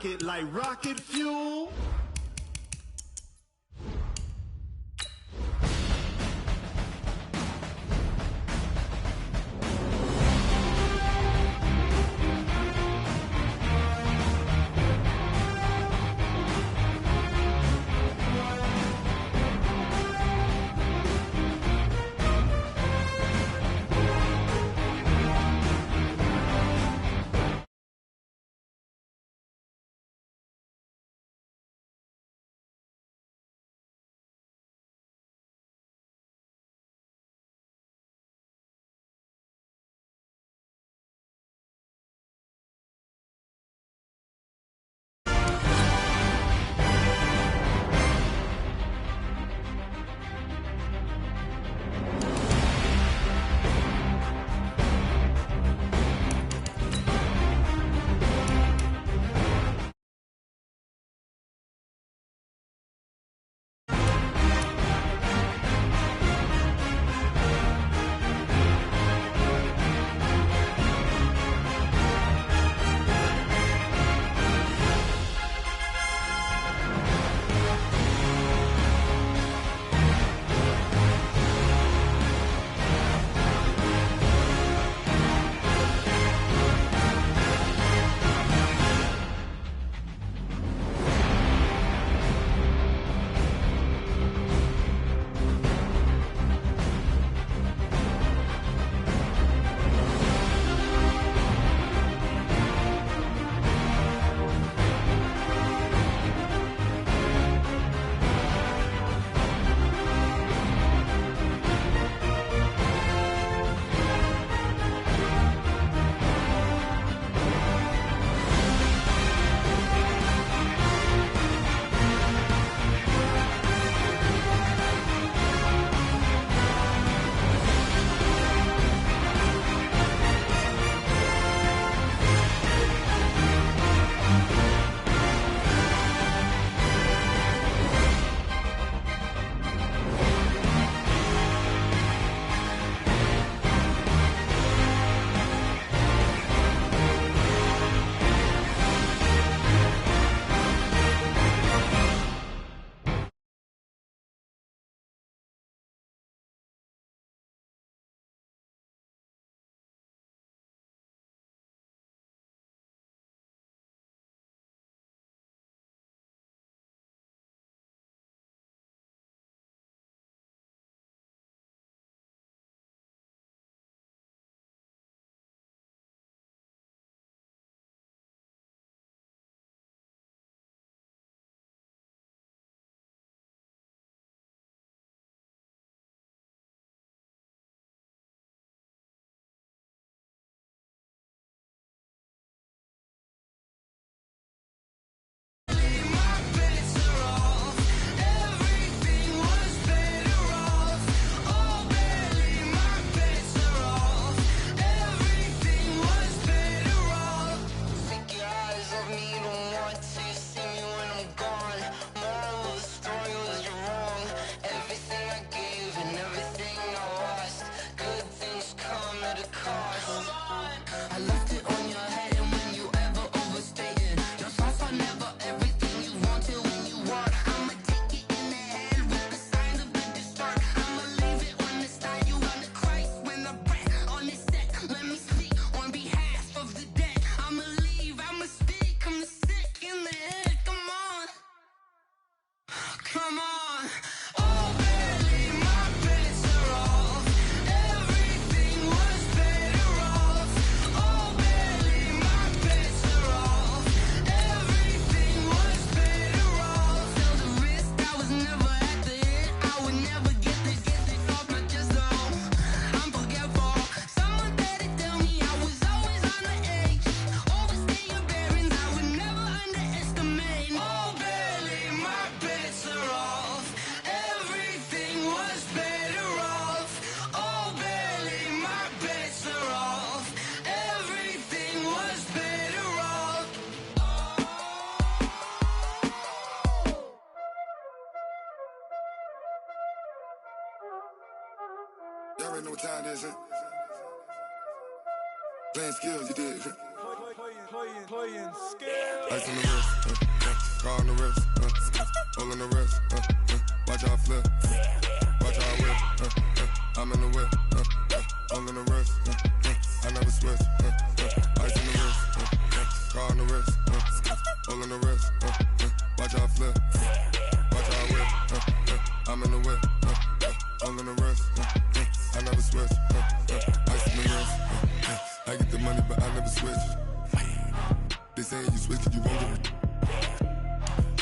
it like rocket fuel. Come on. Oh, barely, my bets are off. Everything was better off. Oh, barely, my bets are off. Everything was better off. Felt the risk, I was never at the hit. I would never get this off my chest, though. I'm forgetful. Someone better tell me I was always on the edge. Overstay your bearings, I would never underestimate. Oh, barely, my bets are off. Everything was better off. Oh, barely, my bets are off. Everything was better off. Y'all already know what time it is, huh? Playing skills, you did. Playing playing scale. Ice on the wrist, car on the wrist, hole in the wrist, watch how I flip, watch how I whip, I'm in the whip, hole in the wrist, I never switch, ice on the wrist, car on the wrist, hole in the wrist, watch how I flip, watch how I whip, I'm in the whip, hole in the wrist, I never switch, ice on the wrist, I get the money but I never switch. They saying you switch, you won't get it.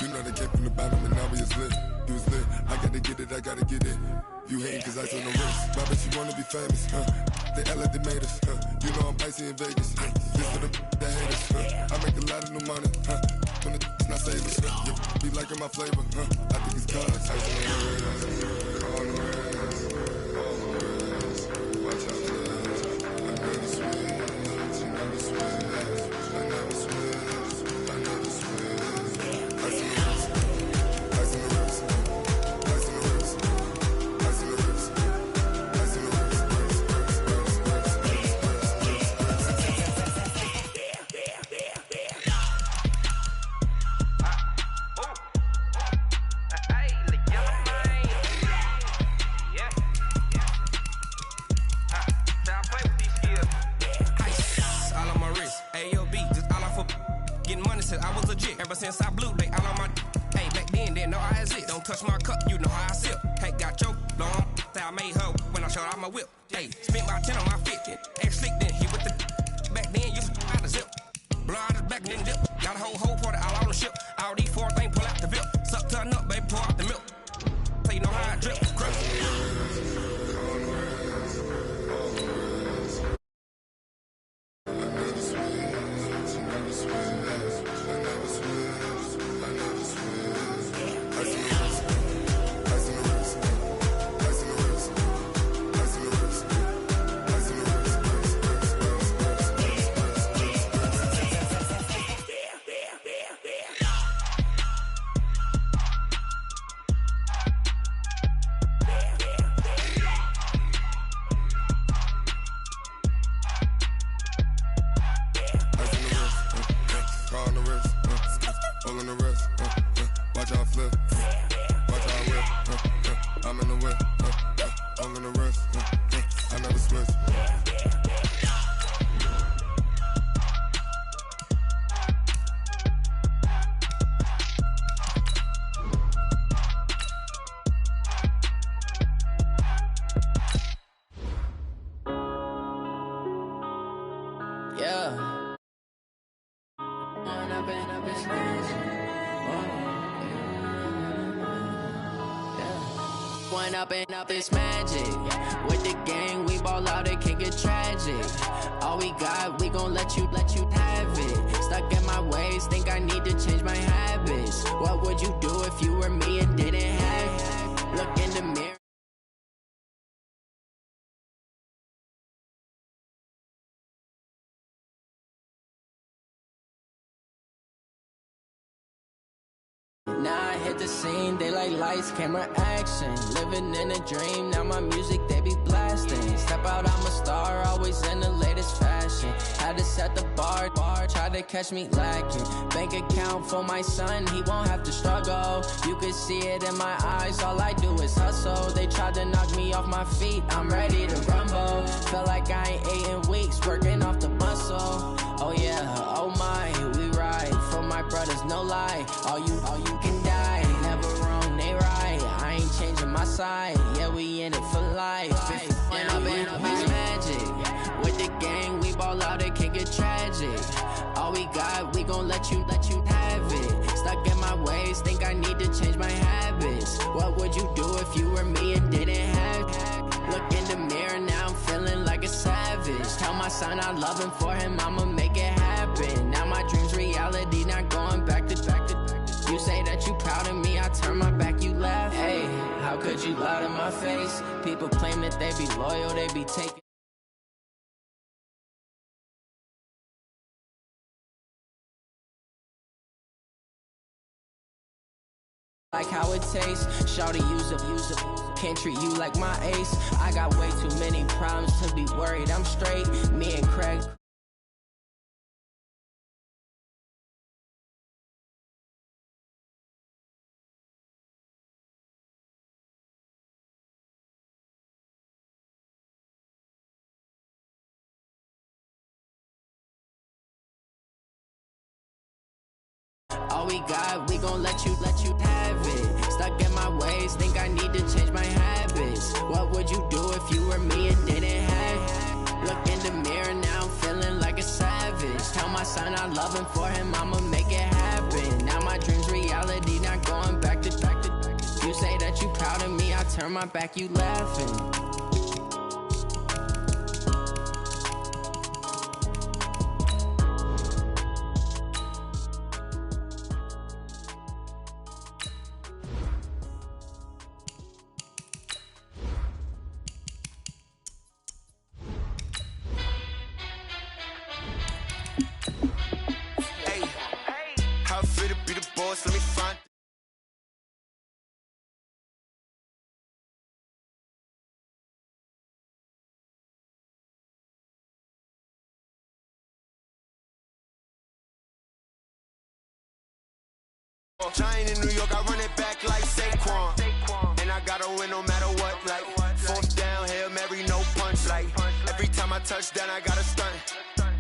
You know they came from the bottom and now we is lit. You was lit, I gotta get it, I gotta get it. You hating cause ice on the wrist. My bitch, you wanna be famous, They act like they made us, You know I'm icy in Vegas, This for the that hate us, I make a lot of new money, When it's not savers, You be liking my flavor, I think it's cause ice on the wrist, on the wrist, on the wrist. Watch out, I never switch, I never switch. I never switch, I never switch. Ice in the wrist, ice in the wrist, ice in the wrist, ice in the wrist, ice in the wrist, I was legit. Ever since I blew, they all on my. Hey, back then, didn't know I exist. Don't touch my cup, you know how I sip. Hey, got choked long. I made her when I showed out my whip. Hey, spent about 10 on my 50. Ex slick, then hit with the. Back then, used to out the zip. Blow out his back, then dip. Got a whole party all on the ship. All these four things pull out the vip. Suck to a nut, baby, pour out the milk. So you know how I drip. Up this magic. With the gang, we ball out, it can get tragic. All we got, we gon' let you have it. Stuck in my ways, think I need to change my habits. What would you do if you were me and didn't have it? Look in the mirror. Now I hit the scene, they like lights, camera, action. Living in a dream, now my music, they be blasting. Step out, I'm a star, always in the latest fashion. Had to set the bar, try to catch me lacking. Bank account for my son, he won't have to struggle. You can see it in my eyes, all I do is hustle. They tried to knock me off my feet, I'm ready to rumble. Felt like I ain't ate in weeks, working off the muscle. Oh yeah, oh my, we ride for my brothers, no lie. All you can die, never wrong, they right. I ain't changing my side, yeah, we in it for life. When I've been up is magic. With the gang, we ball out, it can get tragic. All we got, we gon' let you have it. Stuck in my ways, think I need to change my habits. What would you do if you were me and didn't have it? Look in the mirror, now I'm feeling like a savage. Tell my son I love him, for him I'ma make it happen. Now my dream's reality, not going back to. You say that you proud of me, I turn my back, you laugh. Hey, how could you lie to my face? People claim that they be loyal, they be taking. Like how it tastes, shawty use up, can't treat you like my ace. I got way too many problems to be worried, I'm straight. Me and Craig all we got, we gon' let you have it. Stuck in my ways, think I need to change my habits. What would you do if you were me and didn't have it? Look in the mirror, now I'm feeling like a savage. Tell my son I love him, for him I'ma make it happen. Now my dream's reality, not going back to. You say that you proud of me, I turn my back, you laughing. How I feel to be the boss, let me find. Giant in New York, I run it back like Saquon. And I gotta win no matter what, like fourth down, Hail Mary, no punch. Like every time I touch down, I gotta stunt.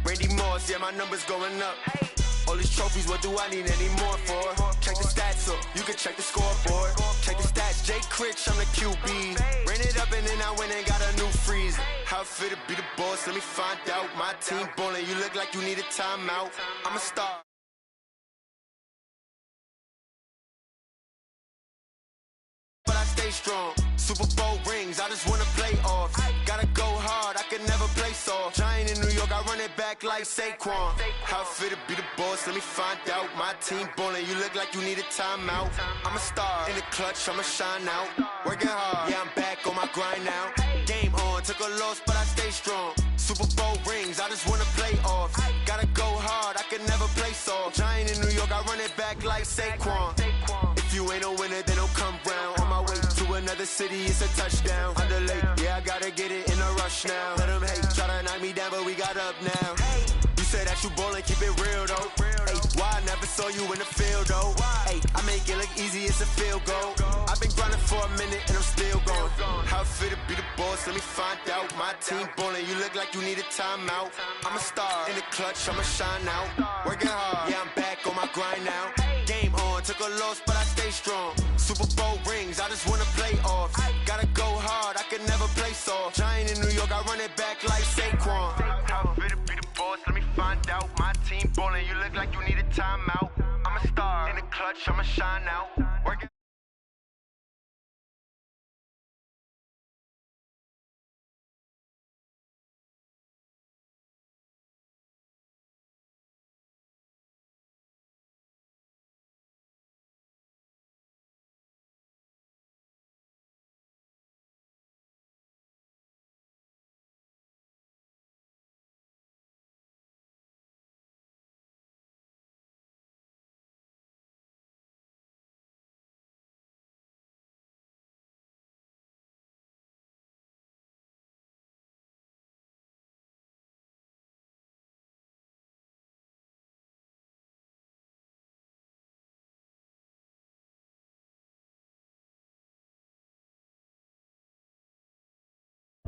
Randy Moss, yeah, my numbers going up. All these trophies, what do I need any more for? Check the stats up, you can check the scoreboard. Check the stats, Jay Critch, I'm the QB. Ran it up and then I went and got a new freeze. How I feel to be the boss, let me find out. My team ballin', you look like you need a timeout. I'm a star. But I stay strong. Super Bowl rings, I just wanna play off. Gotta go hard, I can never play soft. Giant in New York, I run it back like Saquon. How I feel to be the boss, let me find out. My team ballin', you look like you need a timeout. I'm a star, in the clutch, I'ma shine out. Working hard, yeah, I'm back on my grind now. Game on, took a loss, but I stay strong. Super Bowl rings, I just wanna play off. Gotta go hard, I can never play soft. Giant in New York, I run it back like Saquon. If you ain't a winner, then don't come round. On my way to another city, it's a touchdown. Underlay, yeah, I gotta get it in a rush now. Let them hate, try to knock me down, but we got up now. You say that you ballin', keep it real though. Hey, why I never saw you in the field though? Hey, I make it look easy, it's a field goal. I've been grinding for a minute and I'm still going. How I feel to be the boss, let me find out. My team ballin', you look like you need a timeout. I'm a star, in the clutch, I'ma shine out. Working hard, yeah, I'm back on my grind now. Game on, took a loss, but I stay strong. Super Bowl rings, I just wanna play off. Gotta go hard, I can never play soft. Giant in New York, I run it back like Saquon. How I feel to be the boss, let me find out. My team ballin', you look like you need a timeout. I'm a star, in the clutch, I'ma shine out. Working.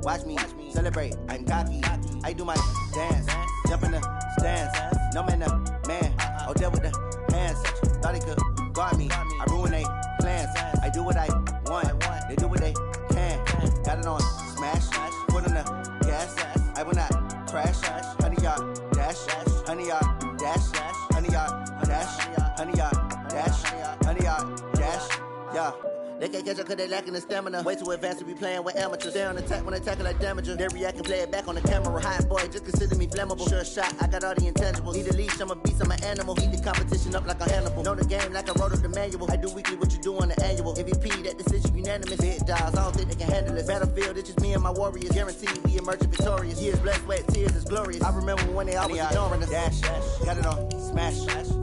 Watch me celebrate, I'm cocky. I do my dance, jump in the stands. No man, man, oh, deal with the hands. Thought he could guard me, I ruin they plans. I do what I want, they do what they can. Got it on smash, foot on the gas. I will not crash, 100-yard dash, 100-yard dash, 100-yard dash, 100-yard dash, 100-yard dash, yeah. They can't catch up cause they lacking the stamina. Way too advanced to be playing with amateurs. Stay on attack when they tackle like damager. They react and play it back on the camera. Hot boy, just consider me flammable. Sure shot, I got all the intangibles. Need a leash, I'm a beast, I'm an animal. Eat the competition up like a Hannibal. Know the game like I wrote up the manual. I do weekly what you do on the annual. MVP, that decision unanimous. Hit dials, I don't think they can handle it. Battlefield, it's just me and my warriors. Guaranteed we emerging victorious. Years, blood, sweat, tears, is glorious. I remember when they always ignoring us. Dash, got it on smash,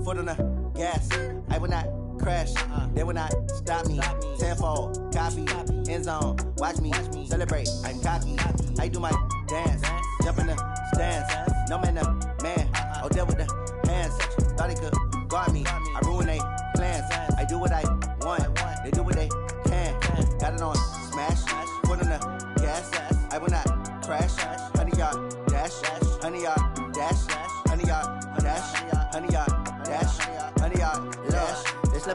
foot on the gas. I will not crash, they will not stop me. Tenfold, copy, end zone, watch me celebrate, I'm cocky. I do my dance, jump in the stands. No man, man, oh, deal with the hands. Thought he could guard me, I ruin they plans. I do what I want, they do what they can. Got it on smash, foot on the gas. I will not crash, 100-yard dash, 100-yard dash, 100-yard dash, 100-yard dash, 100-yard dash.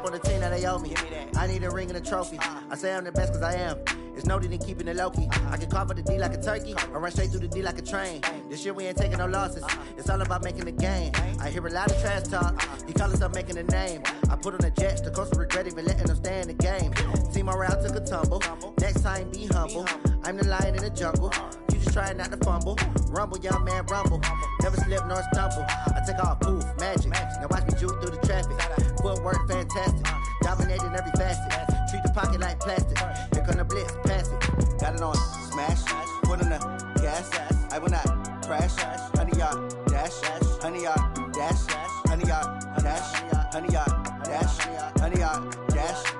on the team that they owe me. I need a ring and a trophy. I say I'm the best cause I am. It's noted in keeping it low-key. I can carve up the D like a turkey, or run straight through the D like a train. This year we ain't taking no losses. It's all about making the game. I hear a lot of trash talk. He call us up making a name. I put on the Jets, the coach will regret even letting them stay in the game. Team morale took a tumble. Next time be humble. I'm the lion in the jungle. You just trying not to fumble. Rumble, young man, rumble. Never slip nor stumble. I take off, poof, magic. Now watch me juke through the traffic. Footwork fantastic. Dominating every facet. Treat the pocket like plastic. Here come the blitz, pass it. Got it on smash. Put on the gas. I will not crash. 100-yard dash. 100-yard dash. 100-yard dash. 100-yard dash. 100-yard dash.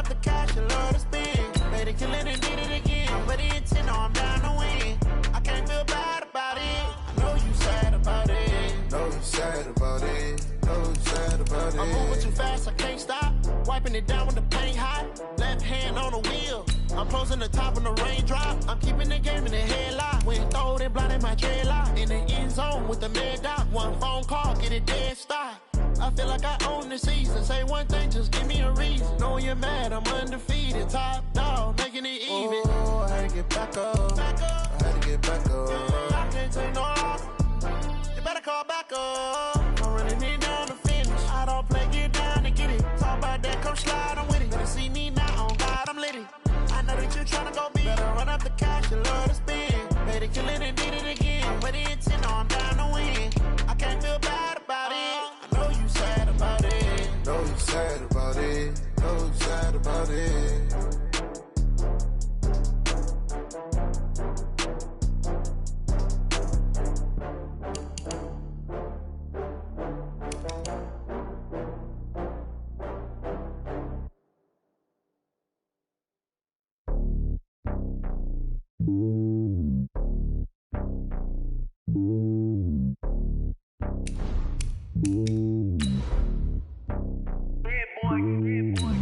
The cash and love to spend. Made a killing and did it again. I'm ready to know I'm down to win. I can't feel bad about it. I know you sad about it. Know you sad about it. Know you sad about it. I'm moving too fast, I can't stop. Wiping it down when the paint hot. Left hand on the wheel. I'm closing the top on the raindrop. I'm keeping the game in the headlock. When throwed and blinded my dreadlock. In the end zone with the mad dot. One phone call, get it dead stop. I feel like I own the season. Say one thing, just give me a reason. Knowing you're mad, I'm undefeated. Top dog, making it even. Oh, I had to get back up. I had to get back up. I can't take no loss. You better call back up. I'm running it down to finish. I don't play, get down and get it. Talk about that, come slide, I'm with it. Better see me now, on God, I'm lit it. I know that you're tryna go big. Better run up the cash, you love to spend. Made it, kill it, and did it again. I'm ready to know I'm down to win. I can't feel bad about it. I know you sad about it. Know you sad about it. Know you sad about it.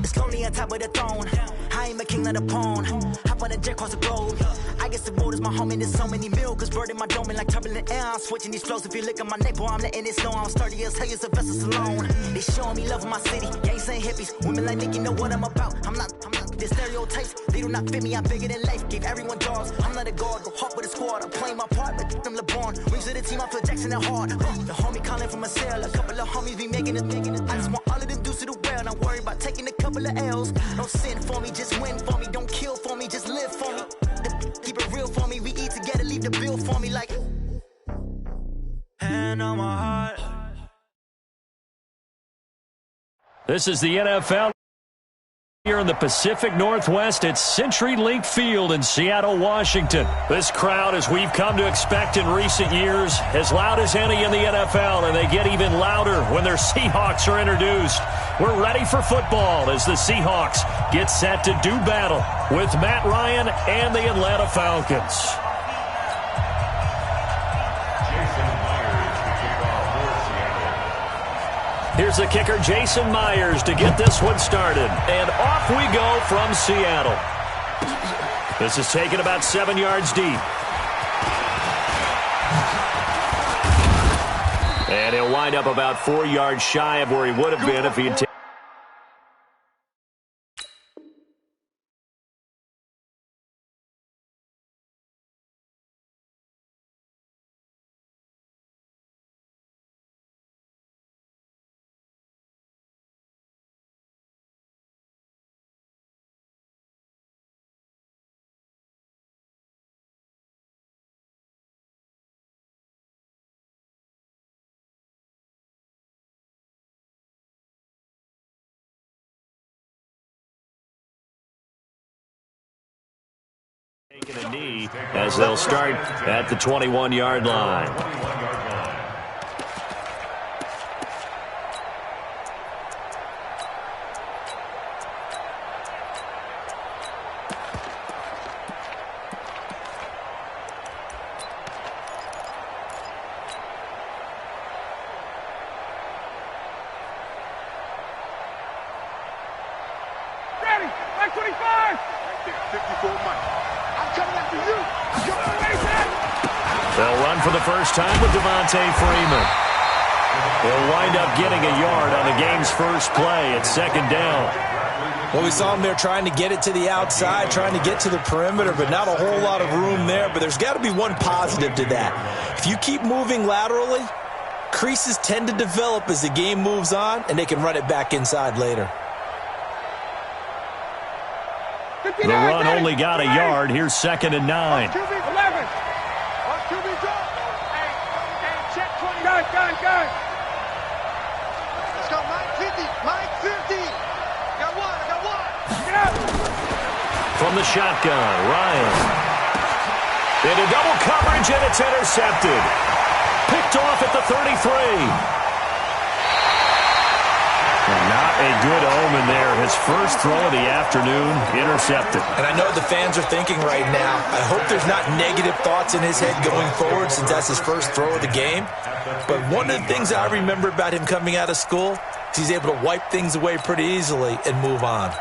It's lonely on top of the throne. I am a king, not a pawn. Hop on a jet across the globe. I guess the world is my home and there's so many milk. Bird in my dome and like turbulent air. I'm switching these flows. If you look at my neck, boy, I'm letting it snow. I'm sturdy as hell as a vessel alone. They showing me love in my city. Gangs ain't hippies. Women like Nicky know what I'm about. I'm not the stereotypes. They do not fit me. I'm bigger than life. Gave everyone dogs. I'm not a guard. Go hard with a squad. I'm playing my part, but them LeBron. Rings to the team. I feel Jackson and hard. The homie calling from a cell. A couple of homies be making it. I just want all of them dudes to do well. Not worry about taking a couple of L's. Don't sin for me, just win for me. Don't kill for me, just live for me. Keep it real for me. We eat together, leave the bill for me like. Hand on my heart. This is the NFL. Here in the Pacific Northwest at CenturyLink Field in Seattle, Washington. This crowd, as we've come to expect in recent years, as loud as any in the NFL, and they get even louder when their Seahawks are introduced. We're ready for football as the Seahawks get set to do battle with Matt Ryan and the Atlanta Falcons. Here's the kicker, Jason Myers, to get this one started. And off we go from Seattle. This is taken about 7 yards deep. And he'll wind up about 4 yards shy of where he would have been if he had taken. Taking a knee as they'll start at the 21-yard line. Ready, back 25. Right there, 54 Mike. I'm coming after you. Come on, Mason. They'll run for the first time with Devontae Freeman. They'll wind up getting a yard on the game's first play at second down. Well, we saw him there trying to get it to the outside, trying to get to the perimeter, but not a whole lot of room there. But there's got to be one positive to that. If you keep moving laterally, creases tend to develop as the game moves on, and they can run it back inside later. The run only got a yard. Here's 2nd and 9. QB 11. On QB drop. Hey, check 20. Gun. Let's go, Mike 50. Mike 50. Got one. Get up. From the shotgun, Ryan. Into double coverage, and it's intercepted. Picked off at the 33. And not a A good omen there. His first throw of the afternoon intercepted. And I know the fans are thinking right now, I hope there's not negative thoughts in his head going forward since that's his first throw of the game. But one of the things I remember about him coming out of school is he's able to wipe things away pretty easily and move on.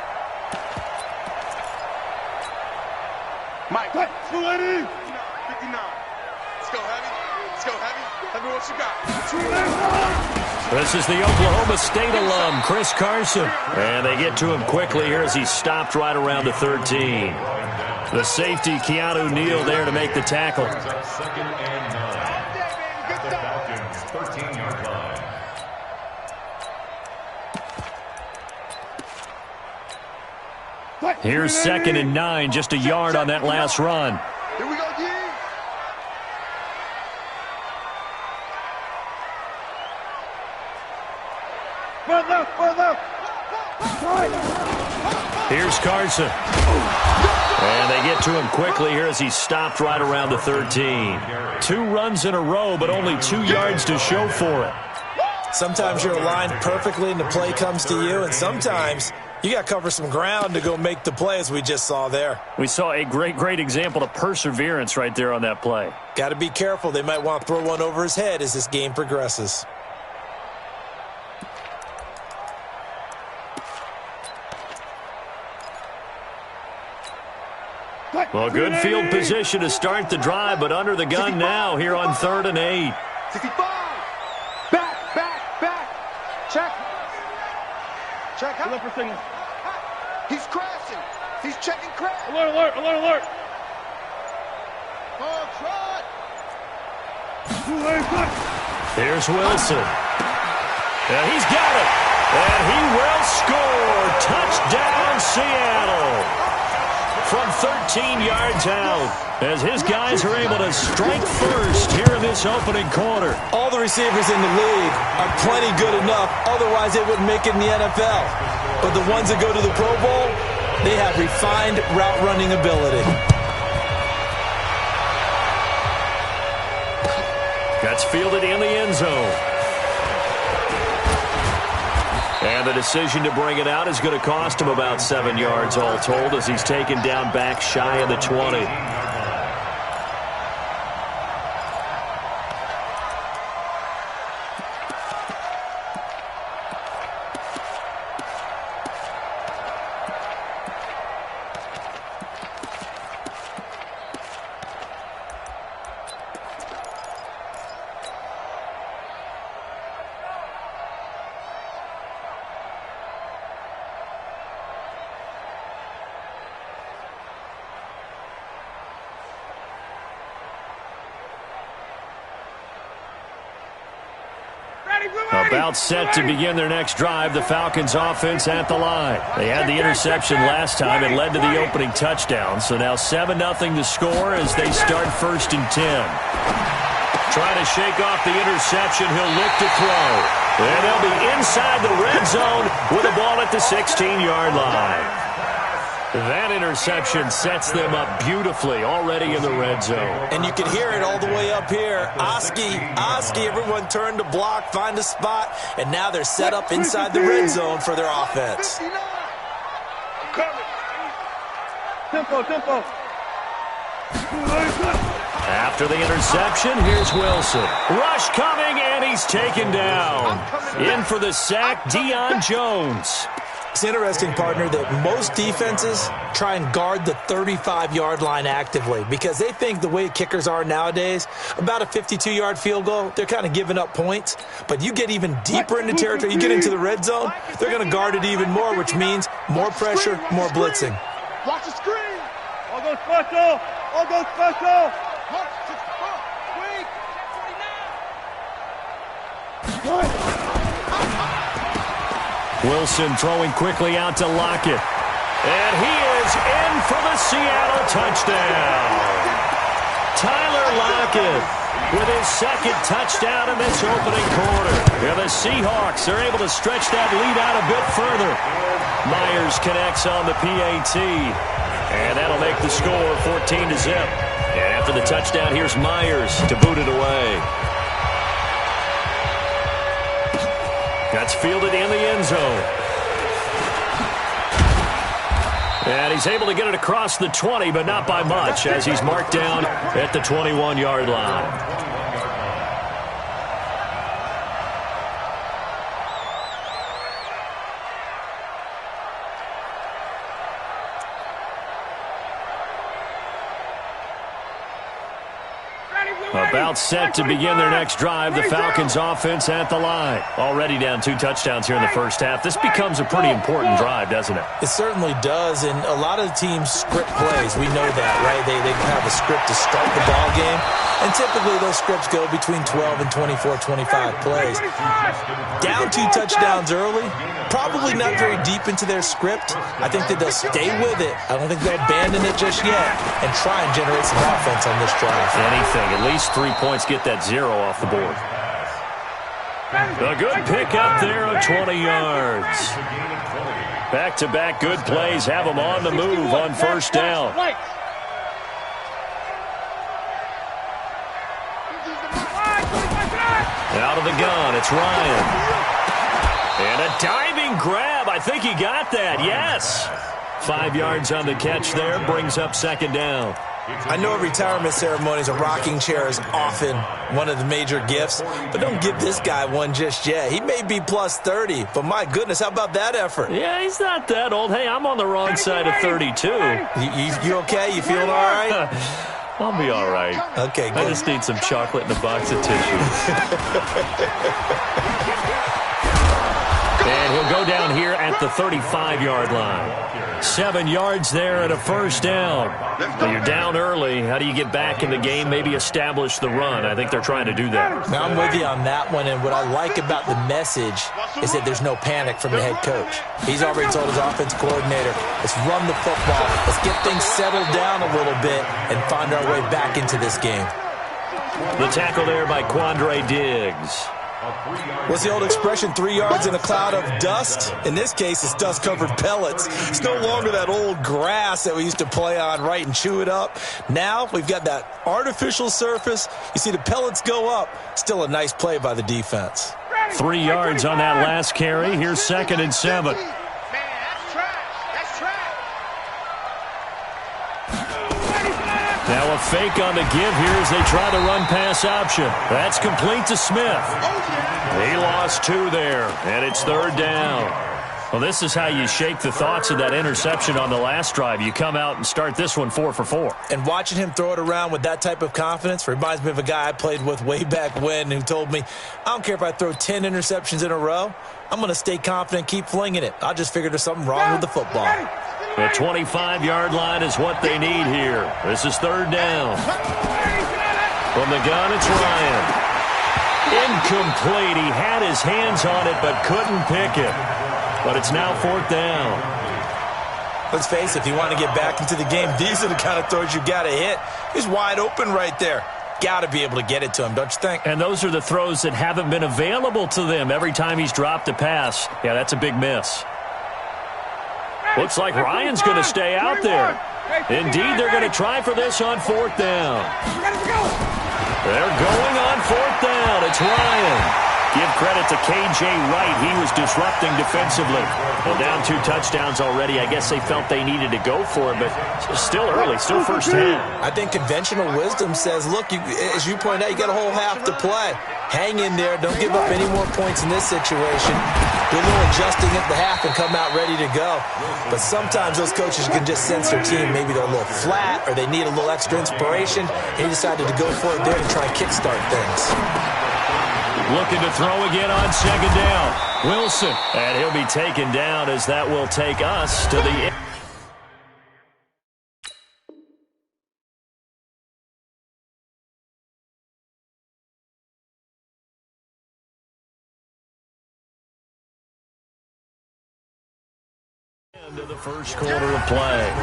Mike, 280. 59. Let's go heavy. Let's go heavy. Heavy, what you got? 280. This is the Oklahoma State alum, Chris Carson. And they get to him quickly here as he's stopped right around the 13. The safety, Keanu Neal, there to make the tackle. Second and 9. The Falcons, 13-yard line. Here's 2nd and 9, just a yard on that last run. Here we go, G. Here's Carson. And they get to him quickly here as he's stopped right around the 13. 2 runs in a row, but only 2 yards to show for it. Sometimes you're aligned perfectly and the play comes to you, and sometimes you got to cover some ground to go make the play, as we just saw there. We saw a great example of perseverance right there on that play. Got to be careful. They might want to throw one over his head as this game progresses. Well, good field position to start the drive, but under the gun now here on 3rd and 8. 65. Back. Check. Look for signal. He's crashing. He's checking crash. Alert. Oh, trot. Here's Wilson. And he's got it. And he will score. Touchdown, Seattle. From 13 yards out, as his guys are able to strike first here in this opening quarter. All the receivers in the league are plenty good enough, otherwise they wouldn't make it in the NFL. But the ones that go to the Pro Bowl, they have refined route running ability. That's fielded in the end zone. And the decision to bring it out is going to cost him about 7 yards all told as he's taken down back shy of the 20. About set to begin their next drive, the Falcons offense at the line. They had the interception last time. It led to the opening touchdown. So now 7-0 to score as they start 1st and 10. Trying to shake off the interception. He'll look to throw. And they'll be inside the red zone with the ball at the 16-yard line. That interception sets them up beautifully already in the red zone. And you can hear it all the way up here. Oski, everyone turned to block, find a spot, and now they're set up inside the red zone for their offense. Tempo. After the interception, here's Wilson. Rush coming, and he's taken down. In for the sack, Deion Jones. It's interesting, partner, that most defenses try and guard the 35-yard line actively because they think the way kickers are nowadays, about a 52-yard field goal, they're kind of giving up points. But you get even deeper into territory, you get into the red zone, they're going to guard it even more, which means more pressure, more blitzing. Watch the screen. All go special. Wilson throwing quickly out to Lockett. And he is in for the Seattle touchdown. Tyler Lockett with his 2nd touchdown in this opening quarter. Yeah, the Seahawks are able to stretch that lead out a bit further. Myers connects on the PAT. And that'll make the score 14-0. And after the touchdown, here's Myers to boot it away. That's fielded in the end zone. And he's able to get it across the 20, but not by much, as he's marked down at the 21-yard line. About set to begin their next drive. The Falcons offense at the line. Already down 2 touchdowns here in the first half. This becomes a pretty important drive, doesn't it? It certainly does, and a lot of the teams script plays. We know that, right? They have a script to start the ball game, and typically those scripts go between 12 and 24, 25 plays. Down 2 touchdowns early, probably not very deep into their script. I think that they'll stay with it. I don't think they'll abandon it just yet and try and generate some offense on this drive. Anything, at least 3 points, get that 0 off the board. A good pick up there of 20 yards. Back-to-back good plays have them on the move on first down. Out of the gun, it's Ryan. And a diving grab. I think he got that, yes. 5 yards on the catch there, brings up second down. I know at retirement ceremonies, a rocking chair is often one of the major gifts, but don't give this guy one just yet. He may be plus 30, but my goodness, how about that effort? Yeah, he's not that old. Hey, I'm on the wrong side of 32. You okay? You feeling all right? I'll be all right. Okay, good. I just need some chocolate and a box of tissues. And he'll go down here at the 35-yard line. 7 yards there and a first down. Now you're down early. How do you get back in the game? Maybe establish the run. I think they're trying to do that. Now, I'm with you on that one, and what I like about the message is that there's no panic from the head coach. He's already told his offense coordinator, let's run the football. Let's get things settled down a little bit and find our way back into this game. The tackle there by Quandre Diggs. What's the old expression, 3 yards in a cloud of dust? In this case, it's dust-covered pellets. It's no longer that old grass that we used to play on, right, and chew it up. Now we've got that artificial surface. You see the pellets go up. Still a nice play by the defense. 3 yards on that last carry. Here's 2nd and 7. Now a fake on the give here as they try to run pass option. That's complete to Smith. He lost 2 there, and it's 3rd down. Well, this is how you shake the thoughts of that interception on the last drive. You come out and start this one 4 for 4. And watching him throw it around with that type of confidence reminds me of a guy I played with way back when who told me, I don't care if I throw 10 interceptions in a row. I'm going to stay confident, keep flinging it. I just figured there's something wrong with the football. The 25-yard line is what they need here. This is 3rd down. From the gun, it's Ryan. Incomplete. He had his hands on it but couldn't pick it. But it's now 4th down. Let's face it, if you want to get back into the game, these are the kind of throws you got to hit. He's wide open right there. Got to be able to get it to him, don't you think? And those are the throws that haven't been available to them every time he's dropped a pass. Yeah, that's a big miss. Looks like Ryan's going to stay out there. Indeed, they're going to try for this on 4th down. They're going on 4th down. It's Ryan. Give credit to K.J. Wright. He was disrupting defensively. Well, down 2 touchdowns already. I guess they felt they needed to go for it, but still early, still first half. I think conventional wisdom says, look, as you pointed out, you got a whole half to play. Hang in there. Don't give up any more points in this situation. Do a little adjusting at the half and come out ready to go. But sometimes those coaches can just sense their team. Maybe they're a little flat or they need a little extra inspiration. He decided to go for it there to try and kickstart things. Looking to throw again on 2nd down. Wilson. And he'll be taken down as that will take us to the end. End of the first quarter of play.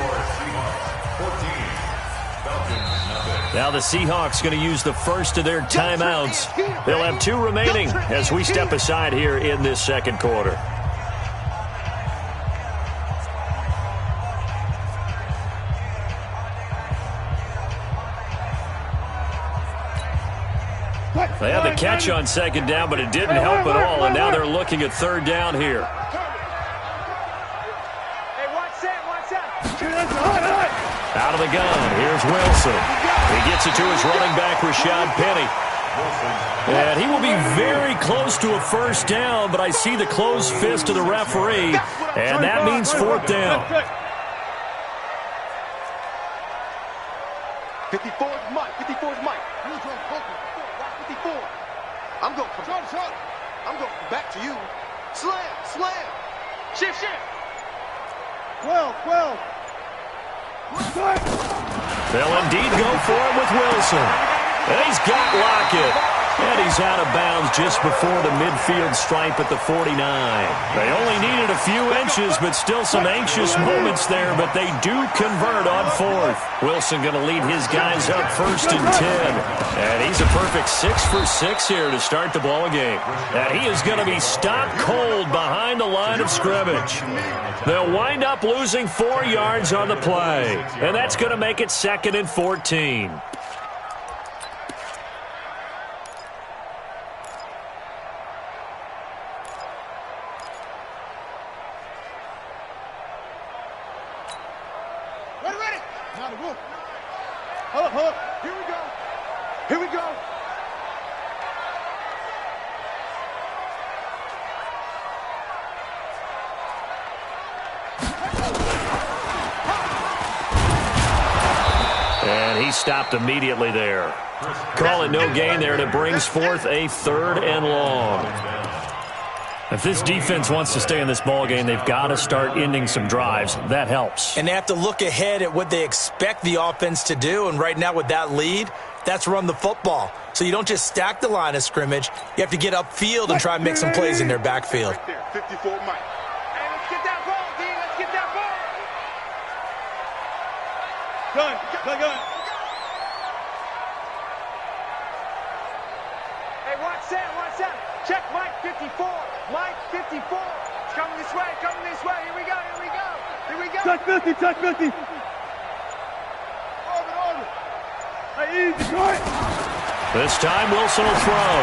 Now the Seahawks going to use the first of their timeouts. They'll have 2 remaining as we step aside here in this second quarter. They had the catch on 2nd down, but it didn't help at all, and now they're looking at 3rd down here. the gun. Here's Wilson. He gets it to his running back, Rashad Penny. And he will be very close to a first down, but I see the closed fist of the referee, and that means fourth down. 54 is Mike. 54 is Mike. 54. I'm going back to you. Slam. Shift. 12. They'll indeed go for it with Wilson. And he's got Lockett. And he's out of bounds just before the midfield stripe at the 49. They only needed a few inches, but still some anxious moments there, but they do convert on fourth. Wilson going to lead his guys up first and 10. And he's a perfect 6 for 6 here to start the ball game. And he is going to be stopped cold behind the line of scrimmage. They'll wind up losing 4 yards on the play. And that's going to make it 2nd and 14. Here we go. And he stopped immediately there. Call it no gain there, and it brings forth a 3rd and long. If this defense wants to stay in this ball game, they've got to start ending some drives. That helps. And they have to look ahead at what they expect the offense to do. And right now with that lead, that's run the football. So you don't just stack the line of scrimmage. You have to get upfield and try and make some plays in their backfield. Right there, 54 Mike. Hey, let's get that ball, D. Let's get that ball. Gun. Hey, watch that. Check Mike 54. Mike 54. It's coming this way. Here we go. Touch 50. Orbit. Hey, easy, Court. This time Wilson will throw.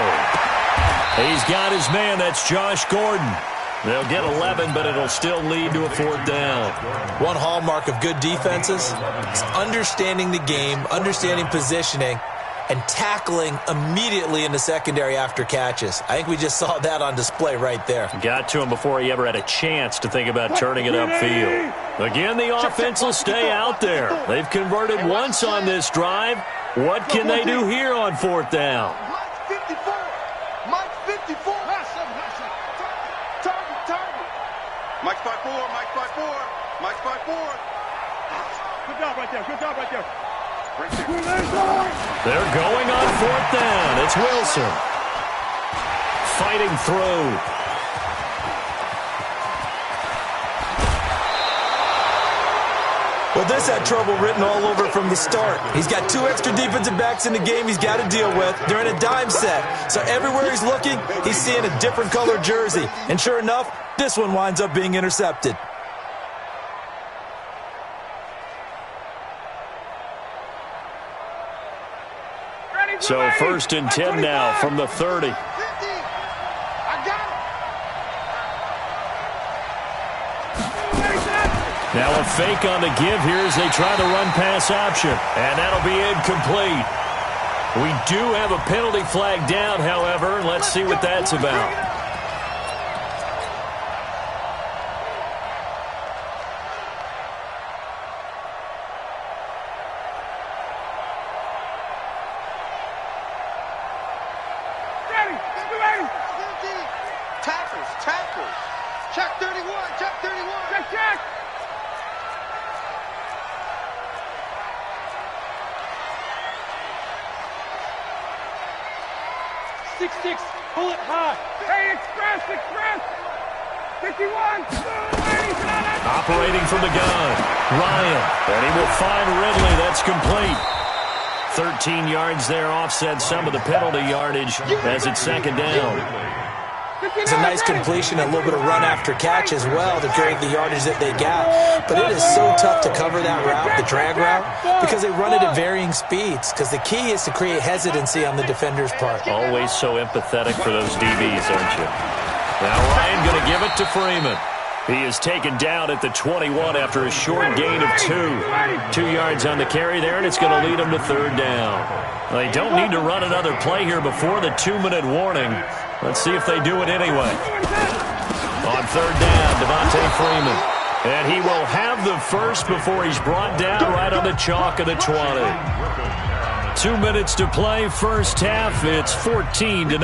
He's got his man. That's Josh Gordon. They'll get 11, but it'll still lead to a 4th down. One hallmark of good defenses is understanding the game, understanding positioning, and tackling immediately in the secondary after catches. I think we just saw that on display right there. Got to him before he ever had a chance to think about turning it upfield. Again, the offense will stay out there. They've converted once on this drive. What can they do here on 4th down? Mike 54. Target. Mike 54. Good job right there. They're going on 4th down. It's Wilson. Fighting through. Well, this had trouble written all over from the start. He's got 2 extra defensive backs in the game he's got to deal with. They're in a dime set. So everywhere he's looking, he's seeing a different color jersey. And sure enough, this one winds up being intercepted. So 1st and 10 now from the 30. I got it. Now a fake on the give here as they try the run-pass option. And that'll be incomplete. We do have a penalty flag down, however. Let's see what that's about. Tackles. Check 31. Check. 6-6, pull it high. Hey, express. 51. Operating from the gun. Ryan. And he will find Ridley. That's complete. 13 yards there, offset some of the penalty yardage as it's 2nd down. It's a nice completion, a little bit of run after catch as well to carry the yardage that they got. But it is so tough to cover that route, the drag route, because they run it at varying speeds. Because the key is to create hesitancy on the defender's part. Always so empathetic for those DBs, aren't you? Now Ryan going to give it to Freeman. He is taken down at the 21 after a short gain of 2. 2 yards on the carry there, and it's going to lead them to third down. They don't need to run another play here before the 2-minute warning. Let's see if they do it anyway. On third down, Devontae Freeman. And he will have the first before he's brought down right on the chalk of the 20. 2 minutes to play, first half. It's 14-0.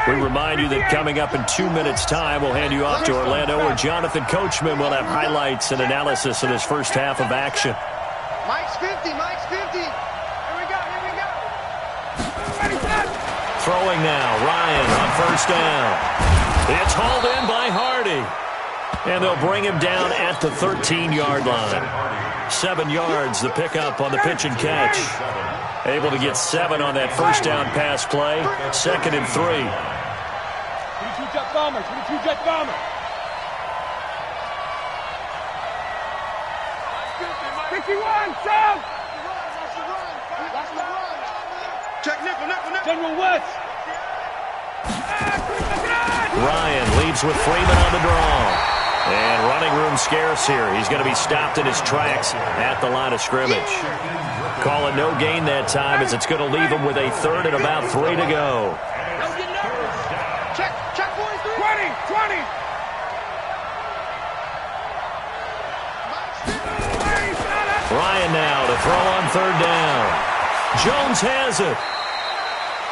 We remind you that coming up in 2 minutes' time, we'll hand you off to Orlando, where Jonathan Coachman will have highlights and analysis of this first half of action. Mike's 50, Mike's 50. Here we go, here we go. Throwing now, Ryan on first down. It's hauled in by Hardy. And they'll bring him down at the 13-yard line. 7 yards, the pickup on the pitch and catch. Able to get 7 on that first down pass play. 2nd and 3. 22 jet bomber, 22 jet bomber. 51, Sam! Check nickel. General West. Ryan leads with Freeman on the draw. And running room scarce here. He's going to be stopped in his tracks at the line of scrimmage. Calling no gain that time, as it's going to leave him with a 3rd and about 3 to go. Check, boys. 20. Ryan now to throw on third down. Jones has it.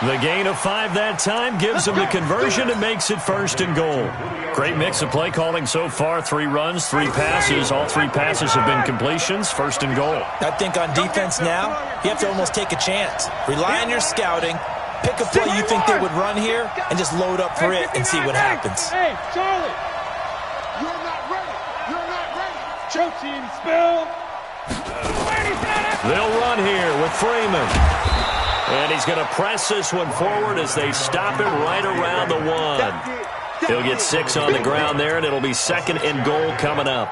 The gain of 5 that time gives him the conversion and makes it 1st and goal. Great mix of play calling so far. 3 runs, 3 passes. All 3 passes have been completions. 1st and goal. I think on defense now, you have to almost take a chance. Rely on your scouting. Pick a play you think they would run here and just load up for it and see what happens. Hey, Charlie. You're not ready. Choke team, spill. They'll run here with Freeman. And he's going to press this one forward as they stop him right around the 1. He'll get 6 on the ground there, and it'll be 2nd and goal coming up.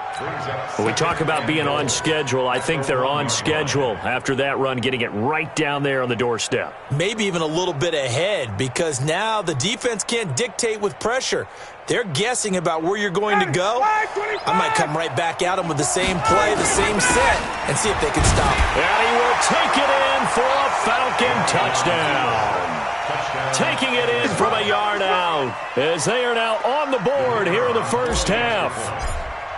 When we talk about being on schedule, I think they're on schedule after that run, getting it right down there on the doorstep. Maybe even a little bit ahead, because now the defense can't dictate with pressure. They're guessing about where you're going to go. I might come right back at them with the same play, the same set, and see if they can stop it. And he will take it in for a Falcon touchdown. Taking it in from a yard out, as they are now on the board here in the first half.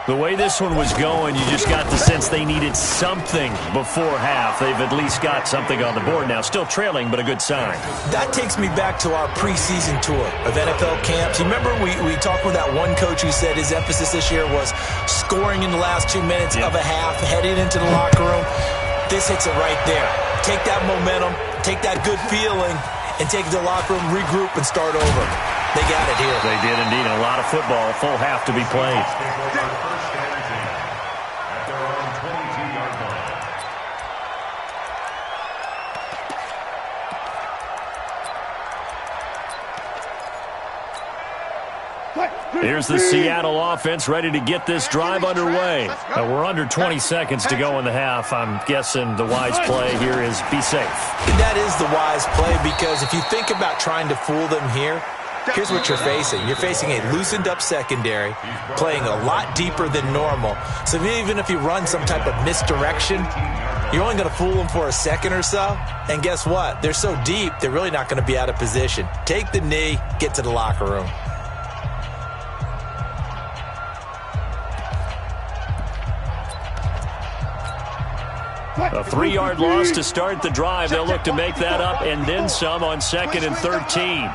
The way this one was going, you just got the sense they needed something before half. They've at least got something on the board now. Still trailing, but a good sign. That takes me back to our preseason tour of NFL camps. You remember we talked with that one coach who said his emphasis this year was scoring in the last 2 minutes of a half, heading into the locker room. This hits it right there. Take that momentum, take that good feeling, and take it to the locker room, regroup, and start over. They got it here. They did indeed. A lot of football, full half to be played. Here's the Seattle offense ready to get this drive underway. We're under 20 seconds to go in the half. I'm guessing the wise play here is be safe. That is the wise play, because if you think about trying to fool them here, here's what you're facing. You're facing a loosened up secondary, playing a lot deeper than normal. So even if you run some type of misdirection, you're only going to fool them for a second or so. And guess what? They're so deep, they're really not going to be out of position. Take the knee, get to the locker room. A 3-yard loss to start the drive. They'll look to make that up and then some on 2nd and 13.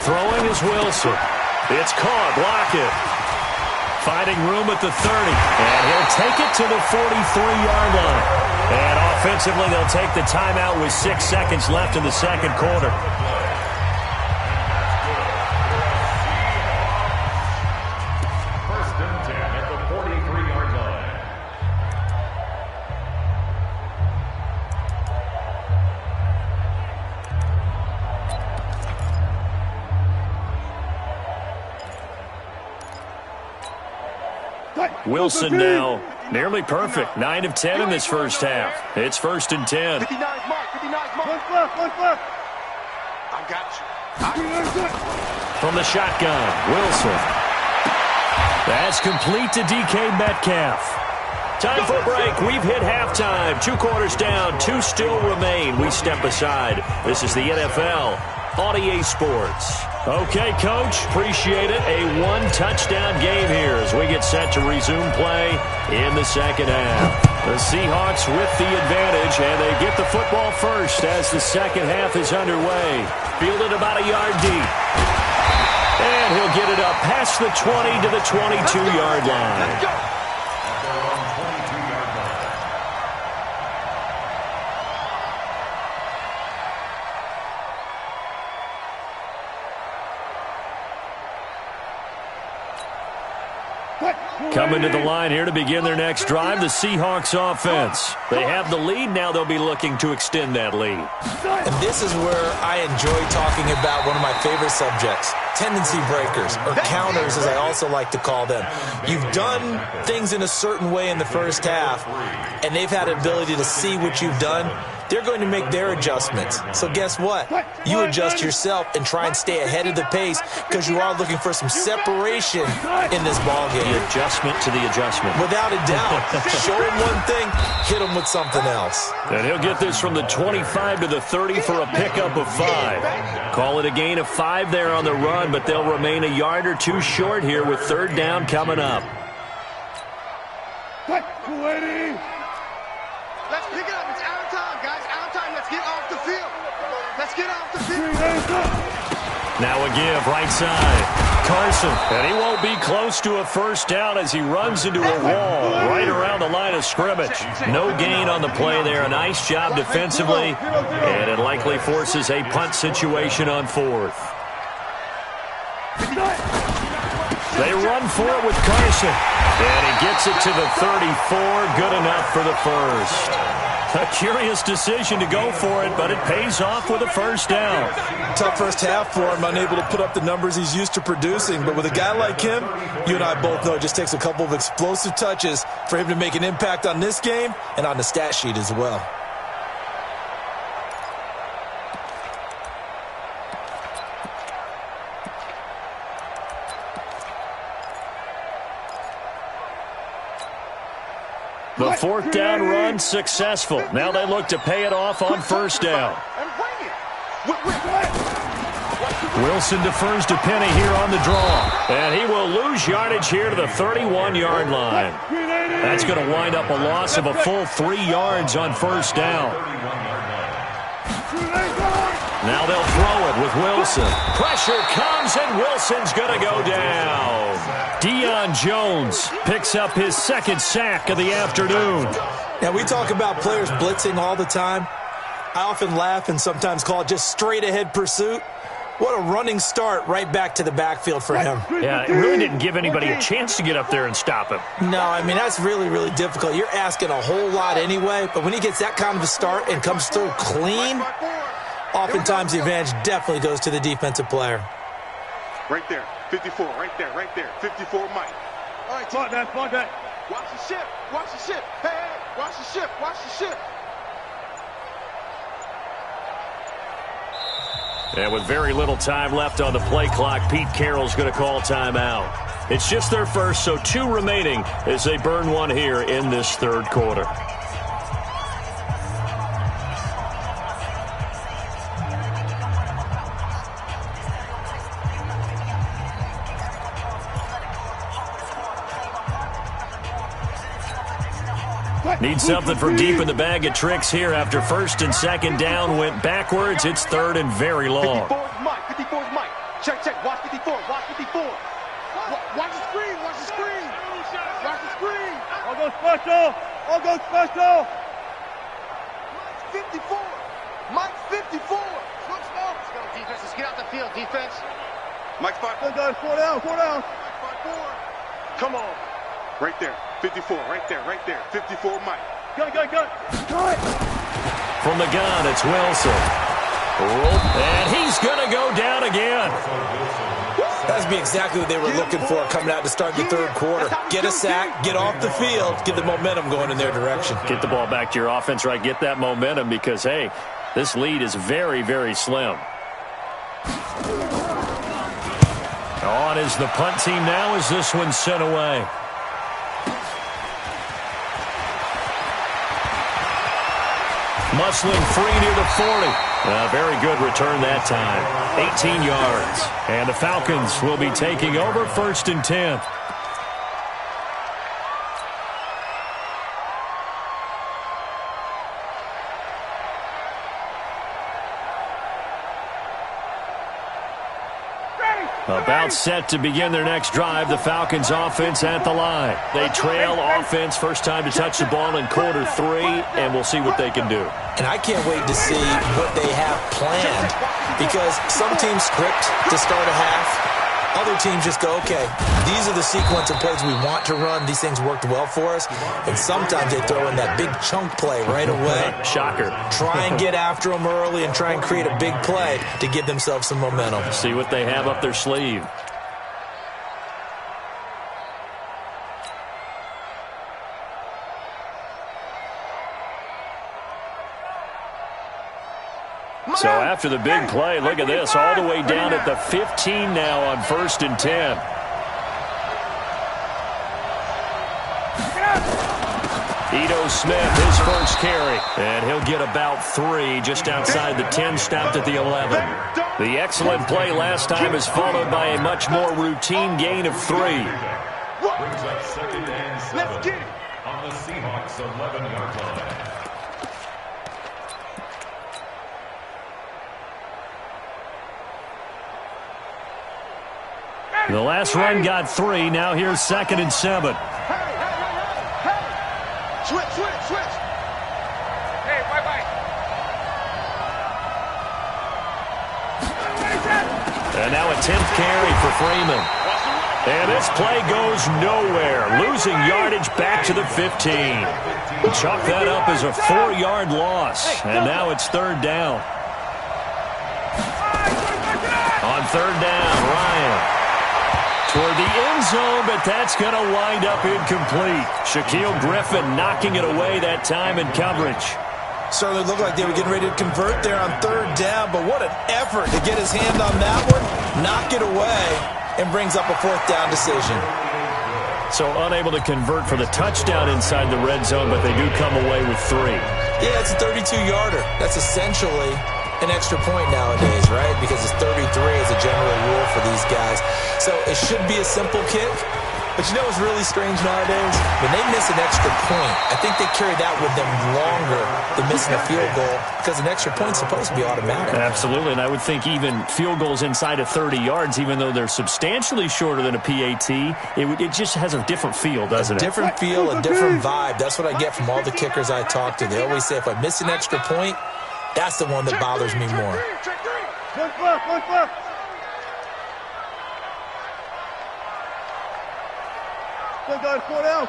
Throwing is Wilson. It's caught. Block it. Finding room at the 30. And he'll take it to the 43-yard line. And offensively, they'll take the timeout with 6 seconds left in the second quarter. Wilson now nearly perfect. 9 of 10 in this first half. It's 1st and 10. 59 mark. One flip. I got you. From the shotgun, Wilson. That's complete to DK Metcalf. Time for a break. We've hit halftime. 2 quarters down. 2 still remain. We step aside. This is the NFL on EA Sports. Okay, Coach. Appreciate it. A 1-touchdown game here as we get set to resume play in the second half. The Seahawks with the advantage, and they get the football first as the second half is underway. Fielded about a yard deep. And he'll get it up past the 20 to the 22-yard line. Coming to the line here to begin their next drive, the Seahawks offense. They have the lead. Now they'll be looking to extend that lead. And this is where I enjoy talking about one of my favorite subjects, tendency breakers, or counters as I also like to call them. You've done things in a certain way in the first half, and they've had an ability to see what you've done. They're going to make their adjustments. So guess what? You adjust yourself and try and stay ahead of the pace because you are looking for some separation in this ballgame. The adjustment to the adjustment. Without a doubt. Show him one thing, hit him with something else. And he'll get this from the 25 to the 30 for a pickup of 5. Call it a gain of 5 there on the run, but they'll remain a yard or 2 short here with third down coming up. Let's pick it up. It's out of time, guys. Out of time. Let's get off the field. Let's get off the field. Now a give, right side. Carson. And he won't be close to a first down as he runs into a wall right around the line of scrimmage. No gain on the play there. A nice job defensively. And it likely forces a punt situation on 4th. They run for it with Carson. And he gets it to the 34. Good enough for the first. A curious decision to go for it, but it pays off with a first down. Tough first half for him, unable to put up the numbers he's used to producing. But with a guy like him, you and I both know it just takes a couple of explosive touches for him to make an impact on this game and on the stat sheet as well. The 4th down run successful. Now they look to pay it off on first down. Wilson defers to Penny here on the draw. And he will lose yardage here to the 31-yard line. That's going to wind up a loss of a full 3 yards on first down. Now they'll throw it with Wilson. Pressure comes, and Wilson's going to go down. Deion Jones picks up his 2nd sack of the afternoon. Now, we talk about players blitzing all the time. I often laugh and sometimes call it just straight-ahead pursuit. What a running start right back to the backfield for him. Yeah, it really didn't give anybody a chance to get up there and stop him. No, I mean, that's really, really difficult. You're asking a whole lot anyway, but when he gets that kind of a start and comes through clean, oftentimes the advantage definitely goes to the defensive player. Right there, 54, right there, 54, Mike. All right, fall back. Watch the ship, hey, watch the ship. And with very little time left on the play clock, Pete Carroll's going to call timeout. It's just their first, so 2 remaining as they burn 1 here in this 3rd quarter. Need something from deep in the bag of tricks here after 1st and 2nd down went backwards. It's 3rd and very long. 54's Mike. Check. Watch 54. Watch the screen. I'll go special. Mike's 54. Let's go, defense. Let's get out the field, defense. Mike's 5. Guys, 4 down. Mike's 5-4. Come on. Right there. 54, right there. 54, Mike. Go. From the gun, it's Wilson. And he's going to go down again. That'd be exactly what they were looking for coming out to start the 3rd quarter. Get a sack, get off the field, get the momentum going in their direction. Get the ball back to your offense, right? Get that momentum because, hey, This lead is very, very slim. On is the punt team now as this one's sent away. Musling free near the 40. Very good return that time. 18 yards. And the Falcons will be taking over 1st and 10. About set to begin their next drive. The Falcons offense at the line. They trail offense. First time to touch the ball in quarter 3, and we'll see what they can do. And I can't wait to see what they have planned, because some teams script to start a half. Other teams just go, okay, these are the sequence of plays we want to run. These things worked well for us. And sometimes they throw in that big chunk play right away. Shocker. Try and get after them early and try and create a big play to give themselves some momentum. See what they have up their sleeve. So after the big play, look at this, all the way down at the 15 now on 1st and 10. Ito Smith, his first carry, and he'll get about 3 just outside the 10, stopped at the 11. The excellent play last time is followed by a much more routine gain of 3. Brings up 2nd and 7 on the Seahawks 11-yard line. The last run got 3. Now here's 2nd and 7. Switch. Hey, bye. And now a 10th carry for Freeman. And this play goes nowhere. Losing yardage back to the 15. Chalk that up as a 4-yard loss. And now it's 3rd down. On 3rd down, Ryan. Toward the end zone, but that's going to wind up incomplete. Shaquille Griffin knocking it away that time in coverage. Certainly looked like they were getting ready to convert there on 3rd down, but what an effort to get his hand on that one, knock it away, and brings up a 4th down decision. So unable to convert for the touchdown inside the red zone, but they do come away with 3. Yeah, it's a 32-yarder. That's essentially an extra point nowadays, right? Because it's 33 as a general rule for these guys. So it should be a simple kick. But you know what's really strange nowadays? When they miss an extra point, I think they carry that with them longer than missing a field goal, because an extra point's supposed to be automatic. Absolutely, and I would think even field goals inside of 30 yards, even though they're substantially shorter than a PAT, it just has a different feel, doesn't it? A different feel, a different vibe. That's what I get from all the kickers I talk to. They always say, if I miss an extra point, that's the one that bothers me more. One left. Go, guys, 4 down.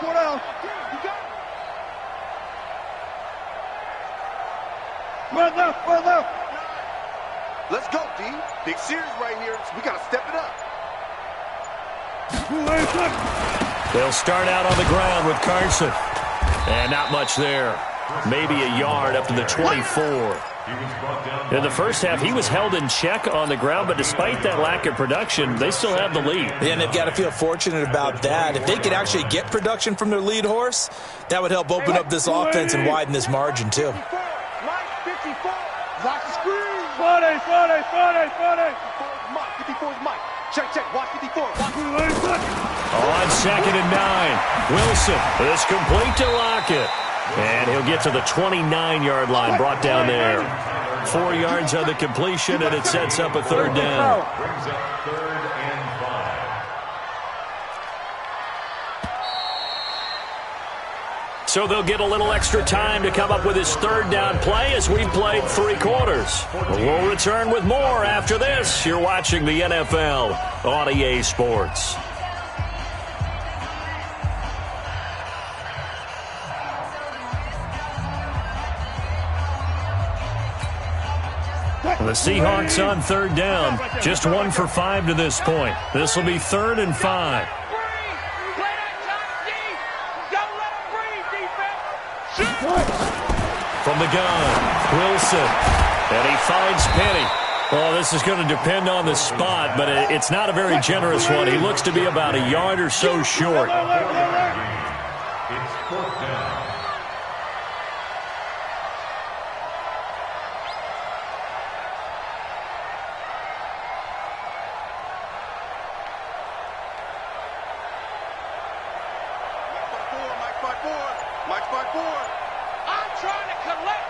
Run left. Let's go, D. Big series right here. We got to step it up. They'll start out on the ground with Carson. And not much there. Maybe a yard up to the 24. In the first half, he was held in check on the ground, but despite that lack of production, they still have the lead. Yeah, and they've got to feel fortunate about that. If they could actually get production from their lead horse, that would help open up this offense and widen this margin, too. Mike, 54. Watch the screen. 40. 54 is Mike. Check. Watch 54. On 2nd and 9. Wilson is complete to Lockett. And he'll get to the 29-yard line, brought down there. 4 yards on the completion, and it sets up a 3rd down. Brings up 3rd and 5. So they'll get a little extra time to come up with his 3rd down play as we've played 3 quarters. We'll return with more after this. You're watching the NFL on EA Sports. The Seahawks on 3rd down. Just 1 for 5 to this point. This will be 3rd and 5. From the gun, Wilson. And he finds Penny. Well, this is going to depend on the spot, but it's not a very generous one. He looks to be about a yard or so short. It's fourth down. Mike by four. I'm trying to collect.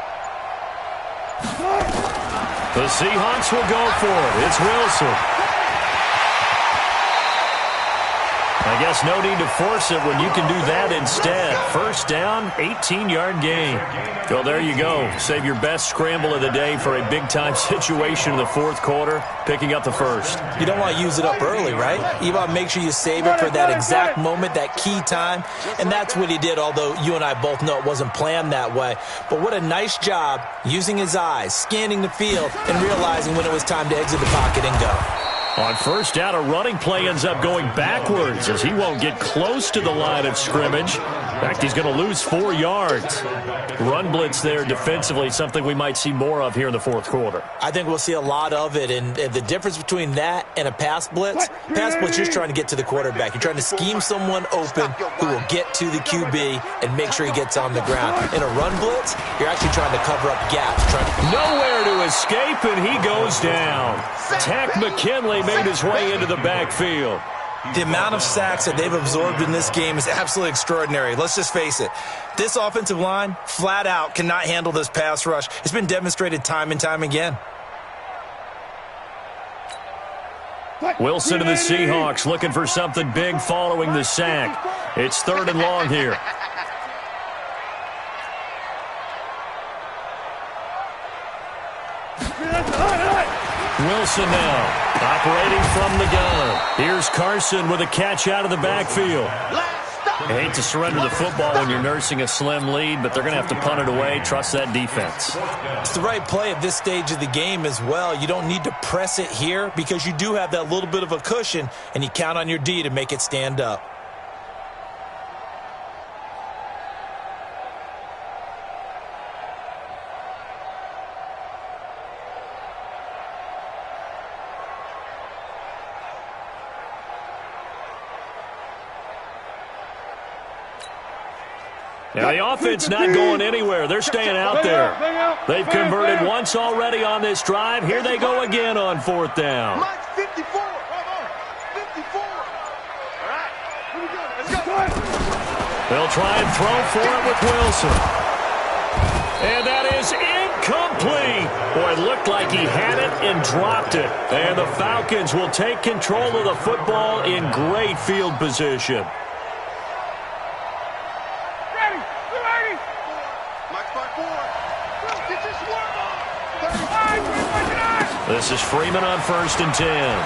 The Seahawks will go for it. It's Wilson. I guess no need to force it when you can do that instead. First down, 18-yard gain. Well, there you go. Save your best scramble of the day for a big-time situation in the fourth quarter, picking up the first. You don't want to use it up early, right? You want to make sure you save it for that exact moment, that key time, and that's what he did, although you and I both know it wasn't planned that way. But what a nice job using his eyes, scanning the field, and realizing when it was time to exit the pocket and go. On first down, a running play ends up going backwards as he won't get close to the line of scrimmage. In fact, he's going to lose 4 yards. Run blitz there defensively, something we might see more of here in the fourth quarter. I think we'll see a lot of it, and the difference between that and a pass blitz is trying to get to the quarterback. You're trying to scheme someone open who will get to the QB and make sure he gets on the ground. In a run blitz, you're actually trying to cover up gaps. Nowhere to escape, and he goes down. Tack McKinley made his way into the backfield. The amount of sacks that they've absorbed in this game is absolutely extraordinary. Let's just face it. This offensive line, flat out, cannot handle this pass rush. It's been demonstrated time and time again. Wilson and the Seahawks looking for something big following the sack. It's 3rd and long here. Wilson now, operating from the gun. Here's Carson with a catch out of the backfield. I hate to surrender the football when you're nursing a slim lead, but they're going to have to punt it away. Trust that defense. It's the right play at this stage of the game as well. You don't need to press it here because you do have that little bit of a cushion, and you count on your D to make it stand up. Now, the offense not going anywhere. They're staying out there. They've converted once already on this drive. Here they go again on 4th down. 54. 54. All right. Let's go. They'll try and throw for it with Wilson. And that is incomplete. Boy, it looked like he had it and dropped it. And the Falcons will take control of the football in great field position. This is Freeman on 1st and 10.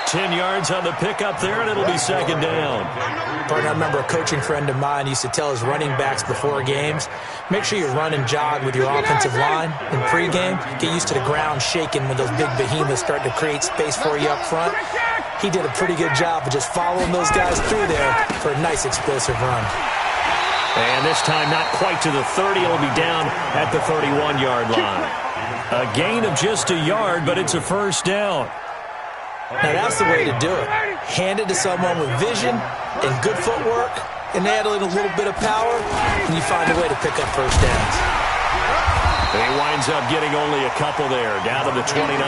10 yards on the pickup there, and it'll be 2nd down. I remember a coaching friend of mine used to tell his running backs before games, make sure you run and jog with your offensive line in pregame. Get used to the ground shaking when those big behemoths start to create space for you up front. He did a pretty good job of just following those guys through there for a nice explosive run. And this time not quite to the 30. It'll be down at the 31-yard line. A gain of just a yard, but it's a 1st down. Now that's the way to do it. Hand it to someone with vision and good footwork, and add in a little bit of power, and you find a way to pick up 1st downs. He winds up getting only a couple there, down to the 29.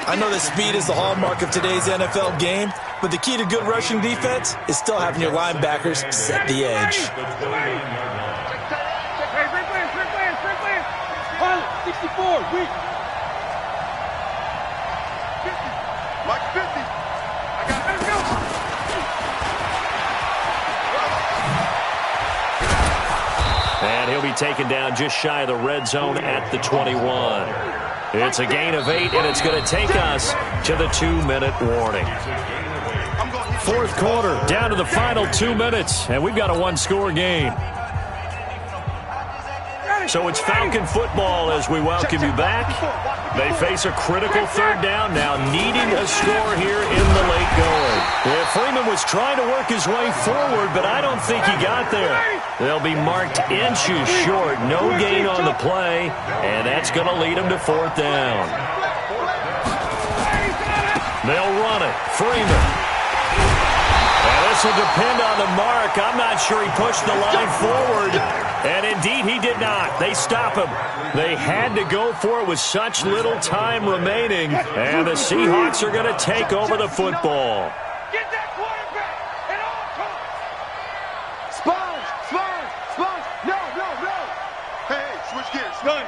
I know that speed is the hallmark of today's NFL game, but the key to good rushing defense is still having your linebackers set the edge. 64, weak. 50. Mike 50. I got it. Let's go. And he'll be taken down just shy of the red zone at the 21. It's a gain of 8, and it's going to take us to the 2-minute warning. 4th quarter, down to the final 2 minutes, and we've got a 1-score game. So it's Falcon football as we welcome you back. They face a critical 3rd down now, needing a score here in the late going. Well, Freeman was was trying to work his way forward, but I don't think he got there. They'll be marked inches short. No gain on the play, and that's going to lead them to 4th down. They'll run it. Freeman. And this will depend on the mark. I'm not sure he pushed the line forward. And indeed, he did not. They stop him. They had to go for it with such little time remaining. And the Seahawks are going to take over the football. Get that quarterback at all costs. Sponge. No. Hey, switch gears. Gun.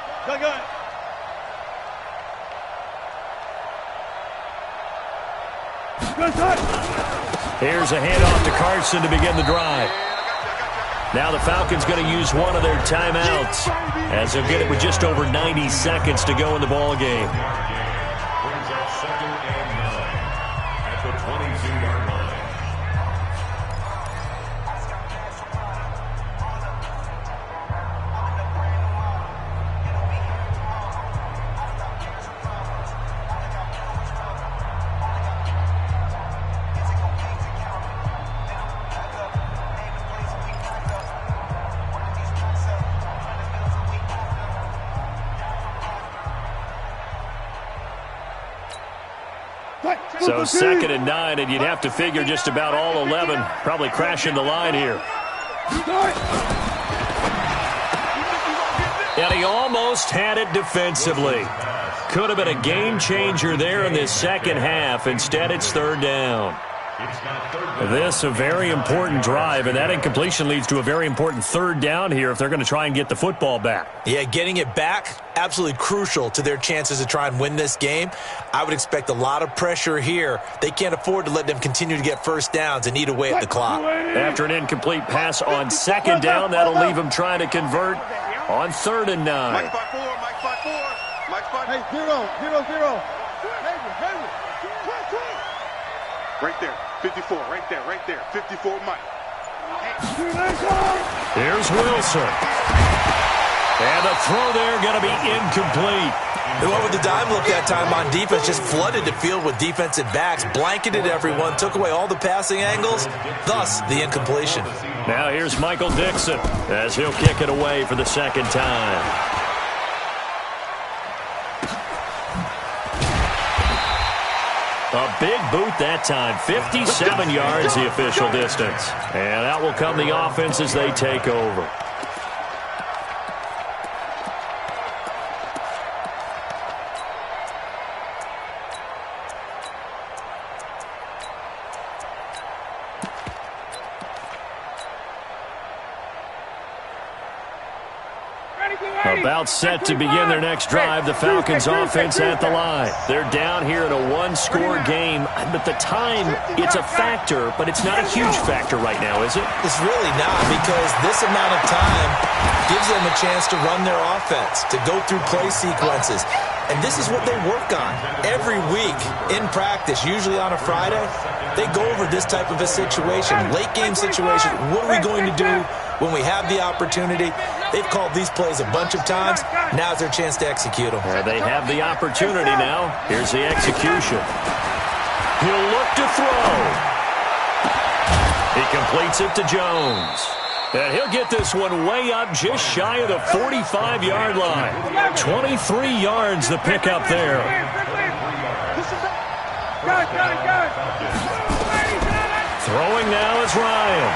Here's a handoff to Carson to begin the drive. Now the Falcons going to use one of their timeouts as they'll get it with just over 90 seconds to go in the ball game. Brings up 2nd and 9 at the 22-yard line. So 2nd and 9, and you'd have to figure just about all 11 probably crashing the line here. And he almost had it defensively. Could have been a game changer there in this second half. Instead, it's 3rd down. This a very important drive, and that incompletion leads to a very important 3rd down here if they're going to try and get the football back. Yeah, getting it back, absolutely crucial to their chances to try and win this game. I would expect a lot of pressure here. They can't afford to let them continue to get first downs and eat away at the clock. After an incomplete pass on 2nd down, that'll leave them trying to convert on 3rd and 9. Mike 5-4. Hey, 0. Right there. 54. Right there. 54, Mike. Here's Wilson. And the throw there going to be incomplete. They went with the dime look that time on defense, just flooded the field with defensive backs, blanketed everyone, took away all the passing angles, thus the incompletion. Now here's Michael Dixon as he'll kick it away for the 2nd time. A big boot that time, 57 yards the official distance. And that will come the offense as they take over. About set to begin their next drive, the Falcons offense at the line. They're down here in a one-score game, but the time, it's a factor, but it's not a huge factor right now, is it? It's really not, because this amount of time gives them a chance to run their offense, to go through play sequences. And this is what they work on every week in practice, usually on a Friday. They go over this type of a situation, late-game situation. What are we going to do when we have the opportunity? They've called these plays a bunch of times. Now's their chance to execute them. They have the opportunity now. Here's the execution. He'll look to throw. He completes it to Jones. And he'll get this one way up just shy of the 45-yard line. 23 yards the pickup there. Throwing now is Ryan.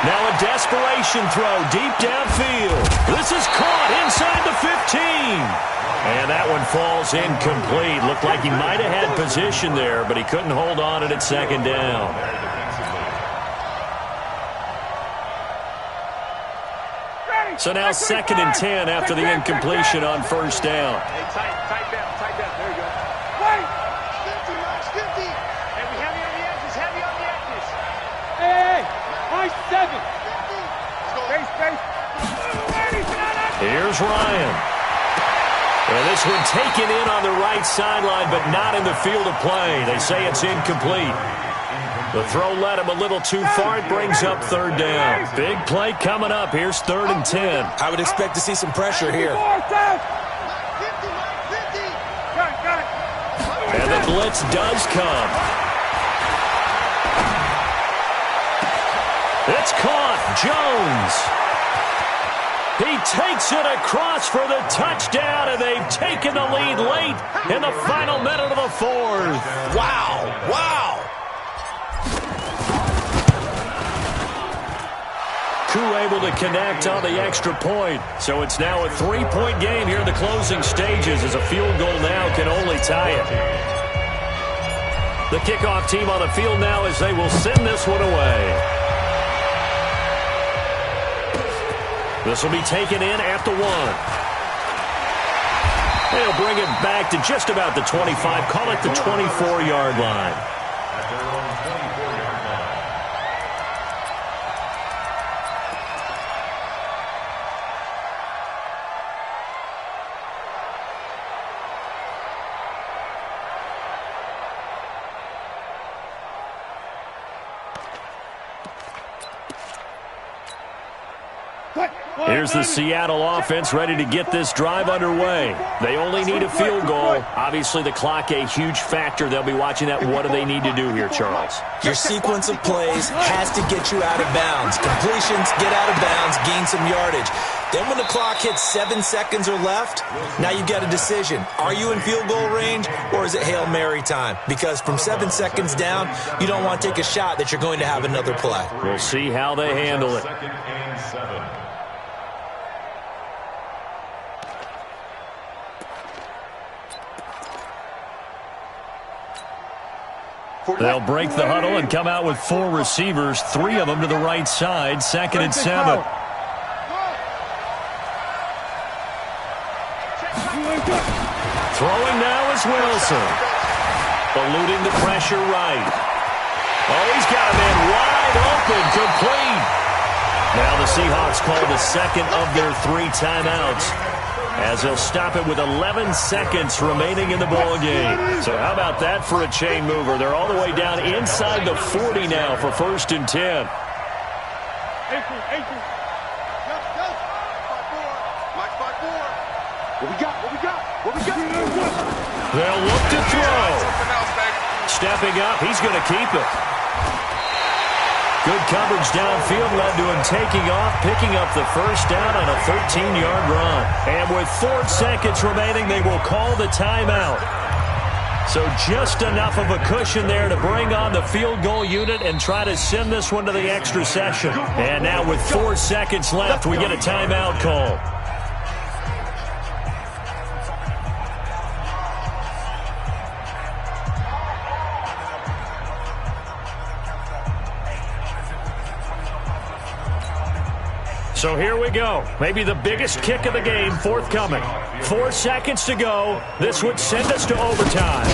Now a desperation throw deep downfield. This is caught inside the 15. And that one falls incomplete. Looked like he might have had position there, but he couldn't hold on it at 2nd down. So now 2nd and 10 after the incompletion on 1st down. Tight down. There you go. Wait! 50. Hey, we heavy on the edges. Hey! High 7. Space. Here's Ryan. And this one taken in on the right sideline, but not in the field of play. They say it's incomplete. The throw led him a little too far. It brings up 3rd down. Big play coming up. Here's 3rd and 10. I would expect to see some pressure here. And the blitz does come. Jones. He takes it across for the touchdown, and they've taken the lead late in the final minute of the fourth. Wow, wow. Koo able to connect on the extra point. So it's now a 3-point game here in the closing stages, as a field goal now can only tie it. The kickoff team on the field now as they will send this one away. This will be taken in at the 1. They'll bring it back to just about the 25. Call it the 24-yard line. At their own 24-yard line. Here's the Seattle offense ready to get this drive underway. They only need a field goal. Obviously, the clock a huge factor. They'll be watching that. What do they need to do here, Charles? Your sequence of plays has to get you out of bounds. Completions, get out of bounds, gain some yardage. Then when the clock hits 7 seconds or left, now you've got a decision. Are you in field goal range, or is it Hail Mary time? Because from 7 seconds down, you don't want to take a shot that you're going to have another play. We'll see how they handle it. 2nd and 7. They'll break the huddle and come out with 4 receivers, 3 of them to the right side. 2nd and 7. Throwing now is Wilson. Eluding the pressure right. Oh, he's got a man wide open, complete. Now the Seahawks call the second of their 3 timeouts, as they'll stop it with 11 seconds remaining in the ball game. So how about that for a chain mover? They're all the way down inside the 40 now for 1st and 10. They'll look to throw. Stepping up, he's going to keep it. Good coverage downfield led to him taking off, picking up the first down on a 13-yard run. And with 4 seconds remaining, they will call the timeout. So just enough of a cushion there to bring on the field goal unit and try to send this one to the extra session. And now with 4 seconds left, we get a timeout call. So here we go. Maybe the biggest kick of the game forthcoming. 4 seconds to go. This would send us to overtime.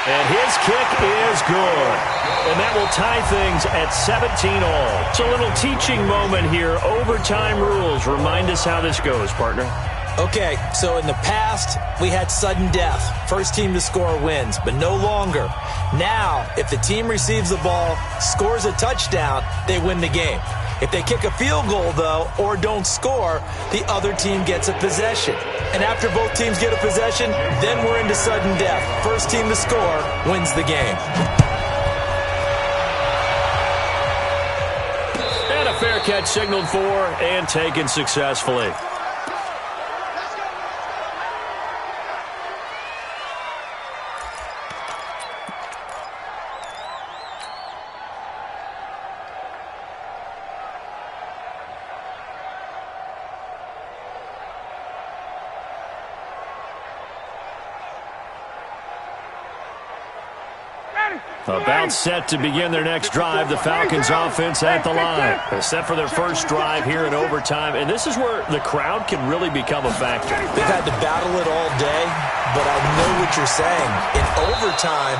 And his kick is good. And that will tie things at 17-all. It's a little teaching moment here. Overtime rules. Remind us how this goes, partner. Okay, so in the past, we had sudden death. First team to score wins, but no longer. Now, if the team receives the ball, scores a touchdown, they win the game. If they kick a field goal, though, or don't score, the other team gets a possession. And after both teams get a possession, then we're into sudden death. First team to score wins the game. And a fair catch signaled for and taken successfully. About set to begin their next drive, the Falcons offense at the line. They're set for their first drive here in overtime, and this is where the crowd can really become a factor. They've had to battle it all day, but I know what you're saying. In overtime,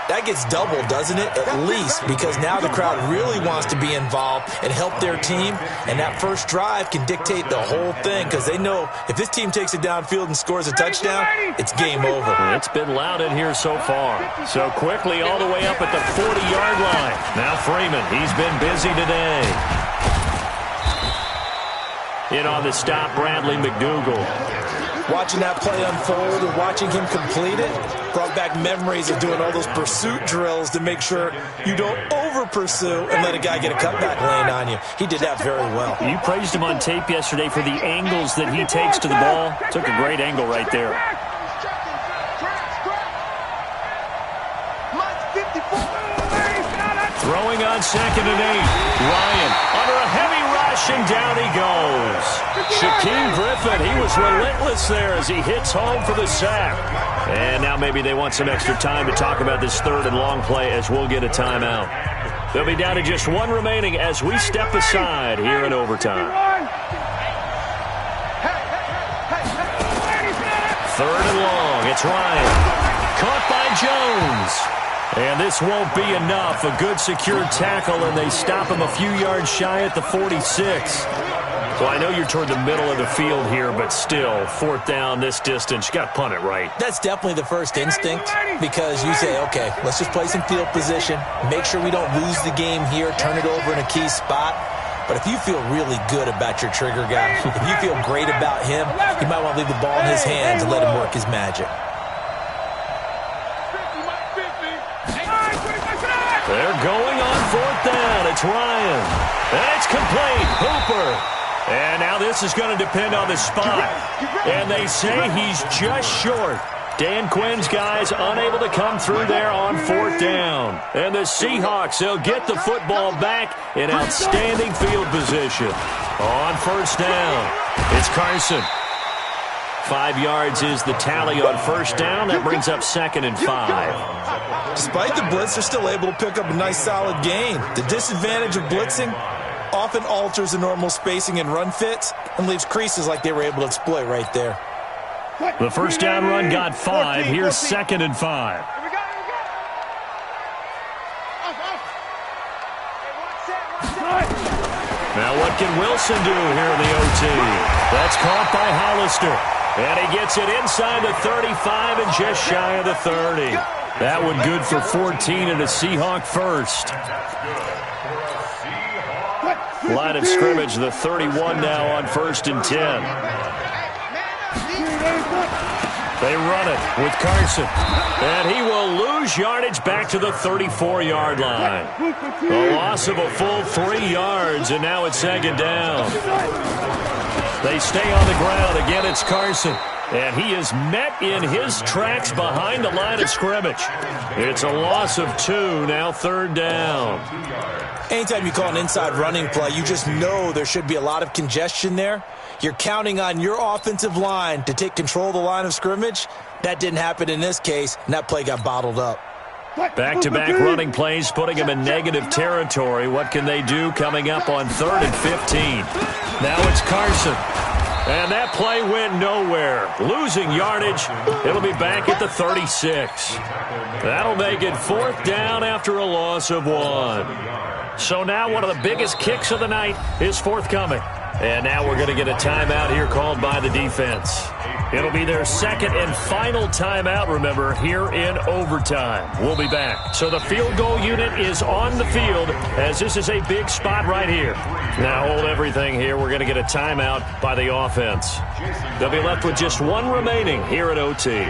that gets doubled, doesn't it? At least, because now the crowd really wants to be involved and help their team, and that first drive can dictate the whole thing, because they know if this team takes it downfield and scores a touchdown, it's game over. It's been loud in here so far. So quickly all the way up at the 40-yard line. Now Freeman, he's been busy today. In on the stop, Bradley McDougal. Watching that play unfold and watching him complete it brought back memories of doing all those pursuit drills to make sure you don't over-pursue and let a guy get a cutback lane on you. He did that very well. You praised him on tape yesterday for the angles that he takes to the ball. Took a great angle right there. Throwing on 2nd and 8. Ryan under a heavy rush, and down he goes. Shaquem Griffin, he was relentless there as he hits home for the sack. And now maybe they want some extra time to talk about this 3rd and long play as we'll get a timeout. They'll be down to just 1 remaining as we step aside here in overtime. 3rd and long. It's Ryan. Caught by Jones. And this won't be enough. A good secure tackle, and they stop him a few yards shy at the 46. Well, I know you're toward the middle of the field here, but still, 4th down this distance, you got to punt it right. That's definitely the first instinct because you say, okay, let's just play some field position, make sure we don't lose the game here, turn it over in a key spot. But if you feel really good about your trigger guy, if you feel great about him, you might want to leave the ball in his hands and let him work his magic. They're going on 4th down. It's Ryan. And it's complete. Hooper. And now this is going to depend on the spot. And they say he's just short. Dan Quinn's guys unable to come through there on 4th down. And the Seahawks, they'll get the football back in outstanding field position. On 1st down, it's Carson. 5 yards is the tally on 1st down. That brings up 2nd and 5. Despite the blitz, they're still able to pick up a nice solid gain. The disadvantage of blitzing often alters the normal spacing and run fits and leaves creases like they were able to exploit right there. The 1st down run got 5. Here's 2nd and 5. Now what can Wilson do here in the OT? That's caught by Hollister. And he gets it inside the 35 and just shy of the 30. That one good for 14 and a Seahawk first. Line of scrimmage, the 31 now on 1st and 10. They run it with Carson. And he will lose yardage back to the 34-yard line. A loss of a full 3 yards, and now it's 2nd down. They stay on the ground. Again, it's Carson. And he is met in his tracks behind the line of scrimmage. It's a loss of 2, now 3rd down. Anytime you call an inside running play, you just know there should be a lot of congestion there. You're counting on your offensive line to take control of the line of scrimmage. That didn't happen in this case, and that play got bottled up. Back-to-back running plays, putting them in negative territory. What can they do coming up on 3rd and 15? Now it's Carson. And that play went nowhere. Losing yardage. It'll be back at the 36. That'll make it 4th down after a loss of 1. So now one of the biggest kicks of the night is forthcoming. And now we're going to get a timeout here called by the defense. It'll be their 2nd and final timeout, remember, here in overtime. We'll be back. So the field goal unit is on the field as this is a big spot right here. Now hold everything here. We're going to get a timeout by the offense. They'll be left with just 1 remaining here at OT.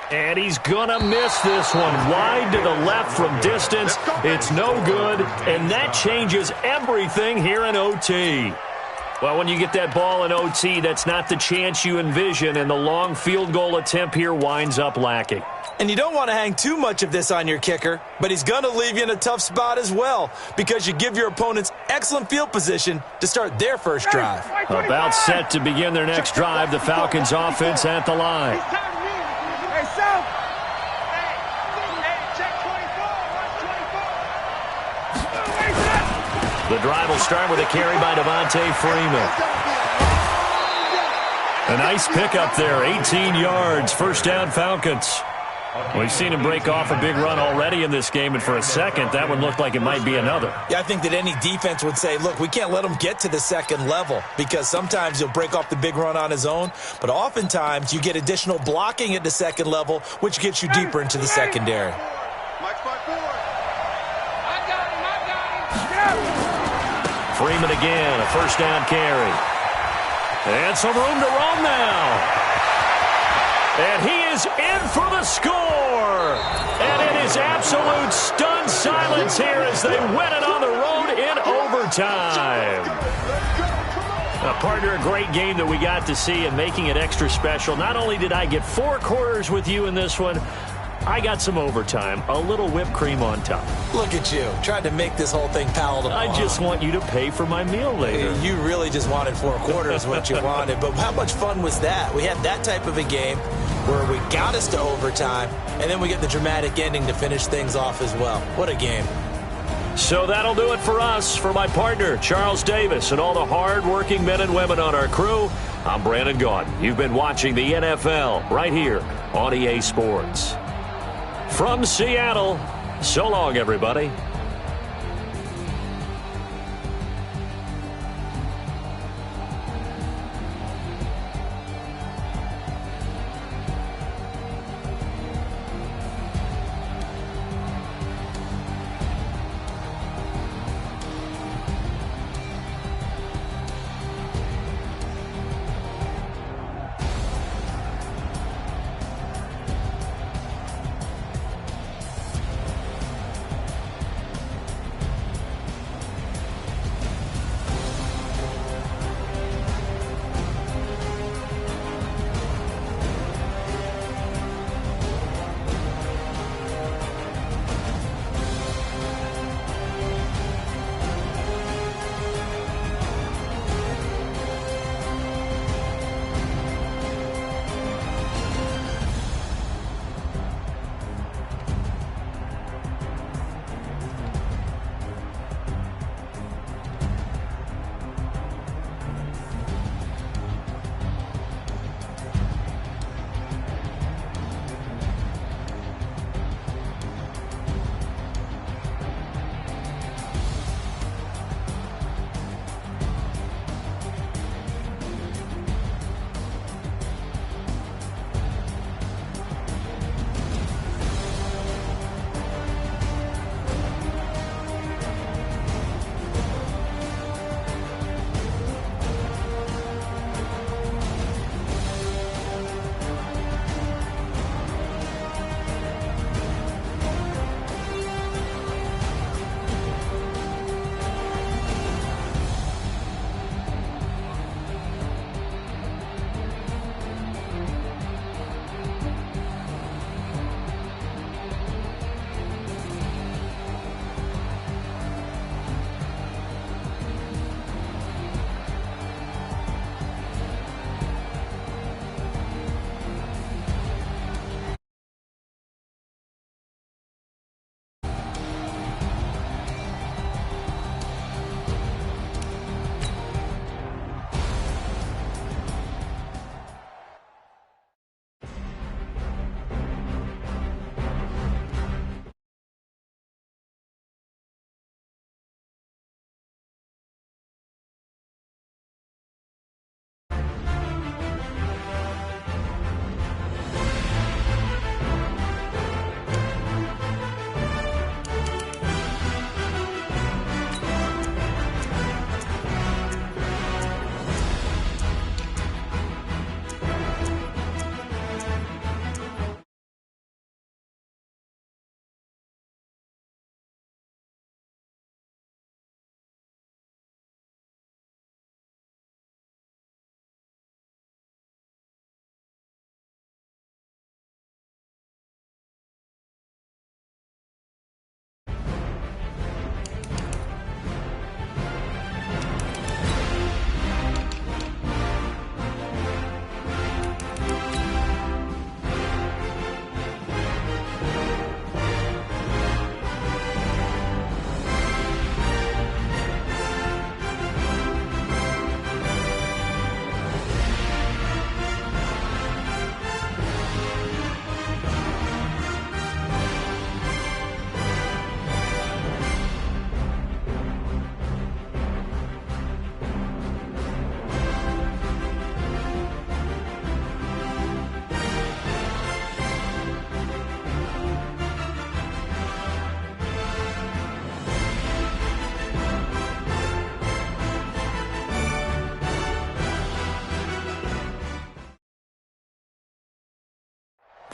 And he's going to miss this one. Wide to the left from distance. It's no good, and that changes everything here in OT. Well, when you get that ball in OT, that's not the chance you envision, and the long field goal attempt here winds up lacking. And you don't want to hang too much of this on your kicker, but he's going to leave you in a tough spot as well because you give your opponents excellent field position to start their first drive. About set to begin their next drive, the Falcons offense at the line. The drive will start with a carry by Devontae Freeman. A nice pickup there, 18 yards, 1st down Falcons. We've seen him break off a big run already in this game, and for a second, that one looked like it might be another. Yeah, I think that any defense would say, look, we can't let him get to the 2nd level because sometimes he'll break off the big run on his own, but oftentimes you get additional blocking at the 2nd level, which gets you deeper into the secondary. Freeman again, a first down carry. And some room to roam now. And he is in for the score. And it is absolute stunned silence here as they win it on the road in overtime. Partner, a great game that we got to see and making it extra special. Not only did I get 4 quarters with you in this one, I got some overtime, a little whipped cream on top. Look at you, tried to make this whole thing palatable. I just want you to pay for my meal later. You really just wanted 4 quarters, what you wanted. But how much fun was that? We had that type of a game where we got us to overtime, and then we get the dramatic ending to finish things off as well. What a game. So that'll do it for us. For my partner, Charles Davis, and all the hard-working men and women on our crew, I'm Brandon Gaudin. You've been watching the NFL right here on EA Sports. From Seattle, so long, everybody.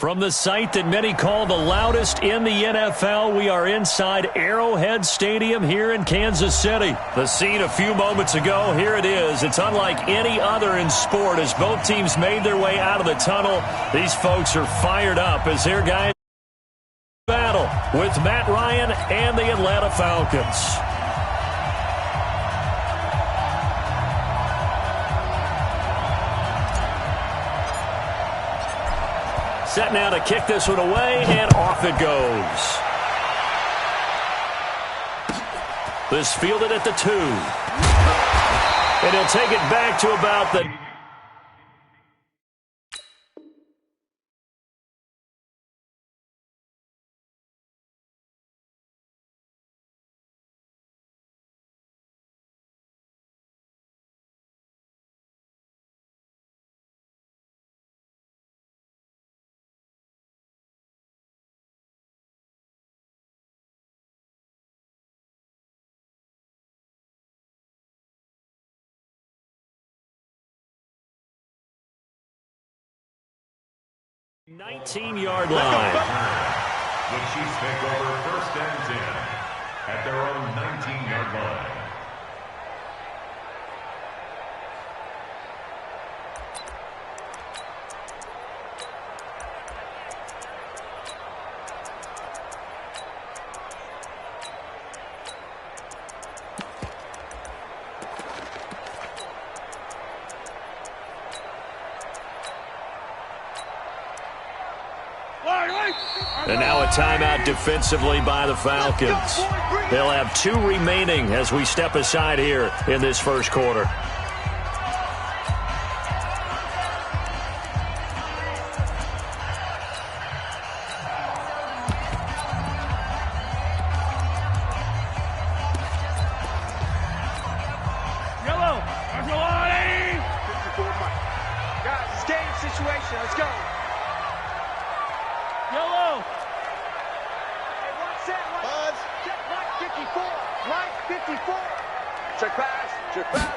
From the site that many call the loudest in the NFL, we are inside Arrowhead Stadium here in Kansas City. The scene a few moments ago, here it is. It's unlike any other in sport as both teams made their way out of the tunnel. These folks are fired up as their guys battle with Matt Ryan and the Atlanta Falcons. Set now to kick this one away, and off it goes. This fielded at the 2. And he'll take it back to about the... ...19-yard line. The Chiefs take over 1st and 10 at their own 19-yard line. And now a timeout defensively by the Falcons. They'll have 2 remaining as we step aside here in this first quarter. Yellow, Angelani! 54 Mike. Guys, it's game situation. Let's go. Yellow. Hey, one set, Buzz. Check Mike 54. Mike 54. Check pass. Check pass.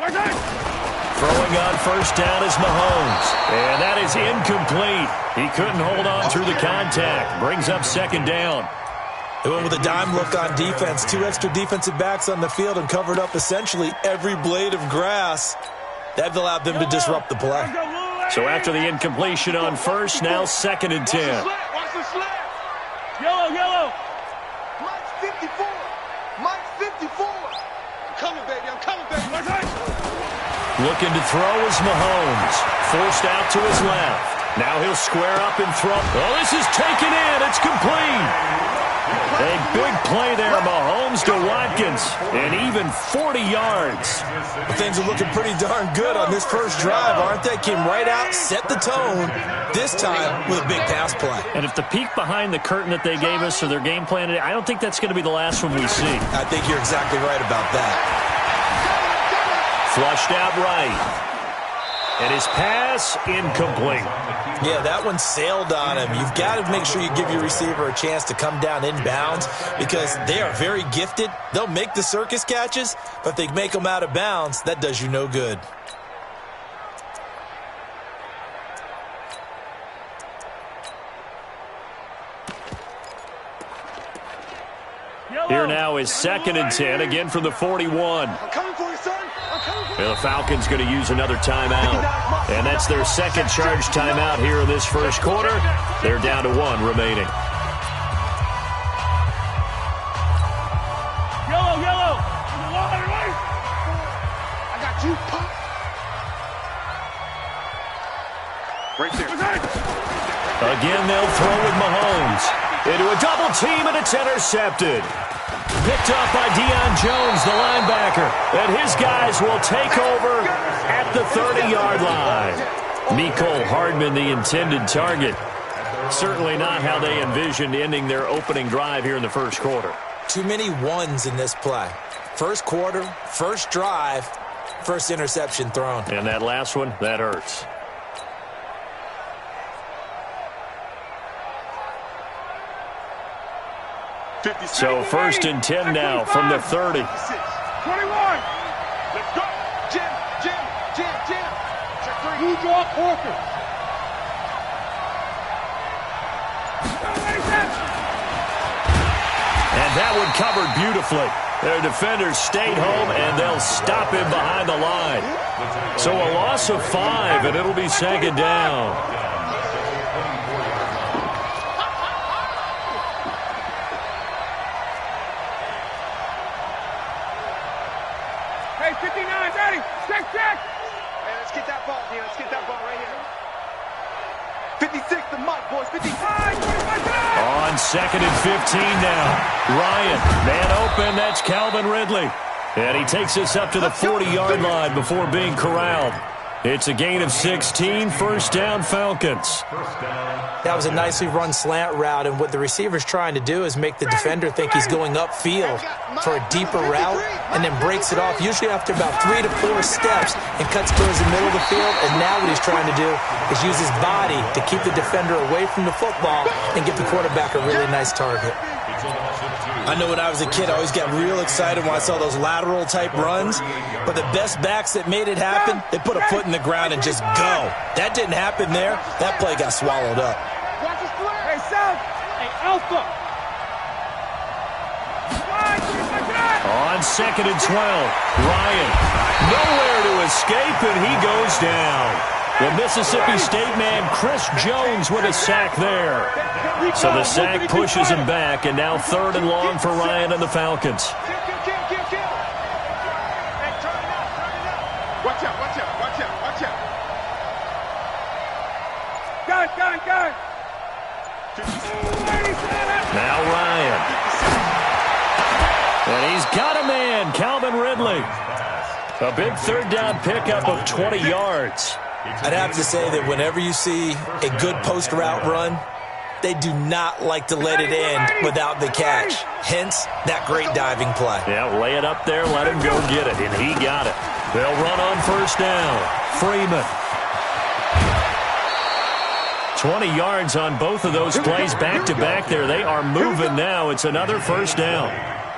Throwing on first down is Mahomes. And that is incomplete. He couldn't hold on through the contact. Brings up 2nd down. They went with a dime look on defense. 2 extra defensive backs on the field and covered up essentially every blade of grass. That allowed them to disrupt the play. So after the incompletion on first, now 2nd and 10. Watch the slip. Yellow, yellow. Mike's 54. Mike's 54. I'm coming, baby. I'm coming, baby. Looking to throw is Mahomes. Forced out to his left. Now he'll square up and throw. Oh, this is taken in. It's complete. A big play there, Mahomes to Watkins, and even 40 yards. Things are looking pretty darn good on this first drive, aren't they? Came right out, set the tone, this time with a big pass play. And if the peek behind the curtain that they gave us or their game plan today, I don't think that's going to be the last one we see. I think you're exactly right about that. Flushed out right. And his pass incomplete. Yeah, that one sailed on him. You've got to make sure you give your receiver a chance to come down inbounds because they are very gifted. They'll make the circus catches, but if they make them out of bounds, that does you no good. Here now is 2nd and 10, again from the 41. I'm coming for you, son. I'm coming for you. The Falcons going to use another timeout. And that's their 2nd charge timeout here in this first quarter. They're down to 1 remaining. Yellow, yellow. I got you, Pop. Right there. Again, they'll throw with Mahomes. Into a double team, and it's intercepted. Picked up by Deion Jones, the linebacker. And his guys will take over at the 30-yard line. Mecole Hardman, the intended target. Certainly not how they envisioned ending their opening drive here in the first quarter. Too many ones in this play. First quarter, first drive, first interception thrown. And that last one, that hurts. So 1st and 10 now from the 30. 21. Let's go. Jim. Check 3. You draw Corker. And that one covered beautifully. Their defenders stayed home, and they'll stop him behind the line. So a loss of 5, and it'll be second down. Hey, 59, ready. Check. Hey, let's get that ball, Dean. Let's get that ball right here. 56, the mark, boys. 55. On 2nd and 15 now. Ryan, man open. That's Calvin Ridley. And he takes us up to the 40-yard line before being corralled. It's a gain of 16, first down Falcons. That was a nicely run slant route, and what the receiver's trying to do is make the defender think he's going upfield for a deeper route and then breaks it off, usually after about 3 to 4 steps, and cuts towards the middle of the field. And now what he's trying to do is use his body to keep the defender away from the football and give the quarterback a really nice target. I know when I was a kid, I always got real excited when I saw those lateral-type runs. But the best backs that made it happen, they put a foot in the ground and just go. That didn't happen there. That play got swallowed up. Hey, South. Hey, Alpha. On 2nd and 12, Ryan, nowhere to escape, and he goes down. The Mississippi State man, Chris Jones, with a sack there. So the sack pushes him back, and now 3rd and long for Ryan and the Falcons. Kill. Hey, turn it out. Watch out. Gun. Now Ryan. And he's got a man, Calvin Ridley. A big 3rd down pickup of 20 yards. I'd have to say that whenever you see a good post route run, they do not like to let it end without the catch. Hence, that great diving play. Yeah, lay it up there, let him go get it, and he got it. They'll run on first down. Freeman. 20 yards on both of those plays back-to-back there. They are moving now. It's another first down.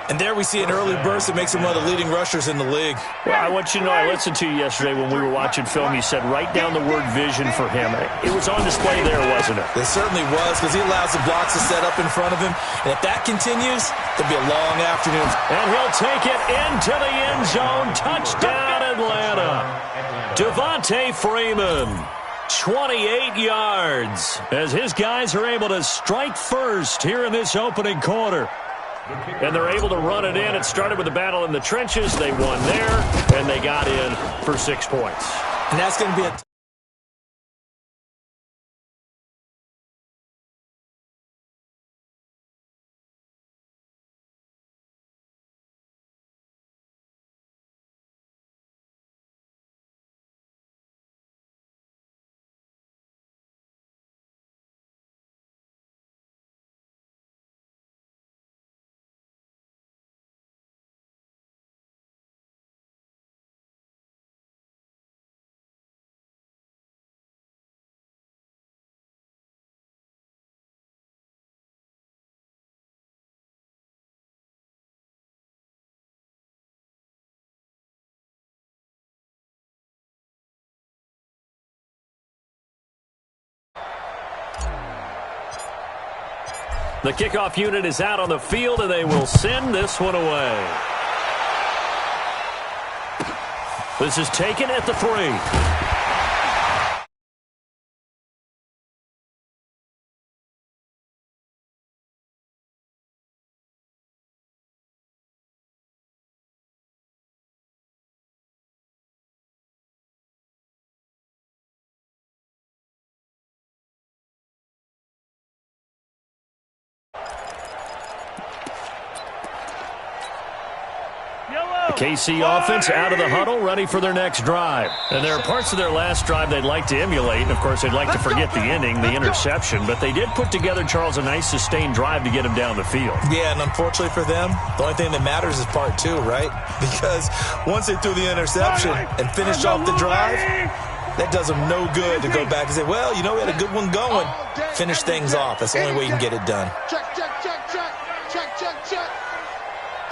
And there we see an early burst that makes him one of the leading rushers in the league. Well, I want you to know, I listened to you yesterday when we were watching film. You said write down the word vision for him. It was on display there, wasn't it? It certainly was, because he allows the blocks to set up in front of him. And if that continues, it'll be a long afternoon. And he'll take it into the end zone. Touchdown, Atlanta. Devontae Freeman. 28 yards as his guys are able to strike first here in this opening quarter. And they're able to run it in. It started with a battle in the trenches. They won there, and they got in for 6 points. And that's going to be a The kickoff unit is out on the field, and they will send this one away. This is taken at the 3. KC offense out of the huddle, ready for their next drive. And there are parts of their last drive they'd like to emulate. And, of course, they'd like to forget the ending, the interception. But they did put together, Charles, a nice sustained drive to get him down the field. Yeah, and unfortunately for them, the only thing that matters is part 2, right? Because once they threw the interception and finished off the drive, that does them no good to go back and say, well, you know, we had a good one going. Finish things off. That's the only way you can get it done. Check.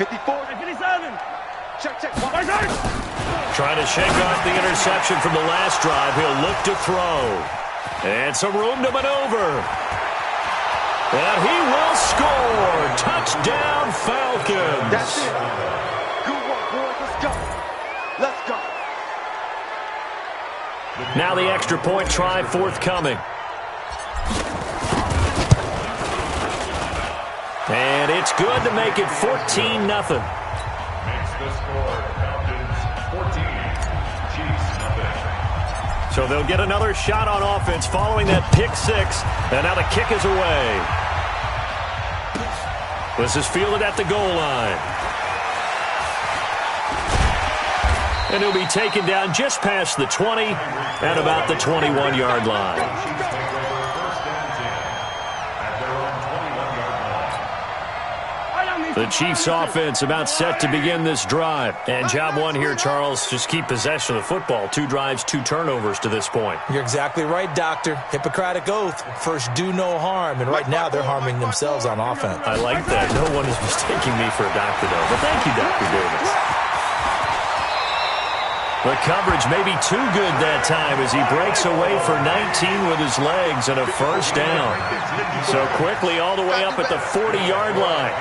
54. 57. Check. Trying to shake off the interception from the last drive. He'll look to throw. And some room to maneuver. And he will score. Touchdown. Touchdown, Falcons. That's it. Good work, boys. Let's go. Let's go. Now the extra point try forthcoming. And it's good to make it 14-0. Makes the score Falcons 14, Chiefs nothing. So they'll get another shot on offense following that pick six. And now the kick is away. This is fielded at the goal line. And he'll be taken down just past the 20 at about the 21-yard line. The Chiefs offense about set to begin this drive. And job one here, Charles, just keep possession of the football. 2 drives, 2 turnovers to this point. You're exactly right, Doctor. Hippocratic oath. First, do no harm. And right now, they're harming themselves on offense. I like that. No one is mistaking me for a doctor, though. But thank you, Dr. Davis. The coverage may be too good that time as he breaks away for 19 with his legs and a first down. So quickly all the way up at the 40-yard line.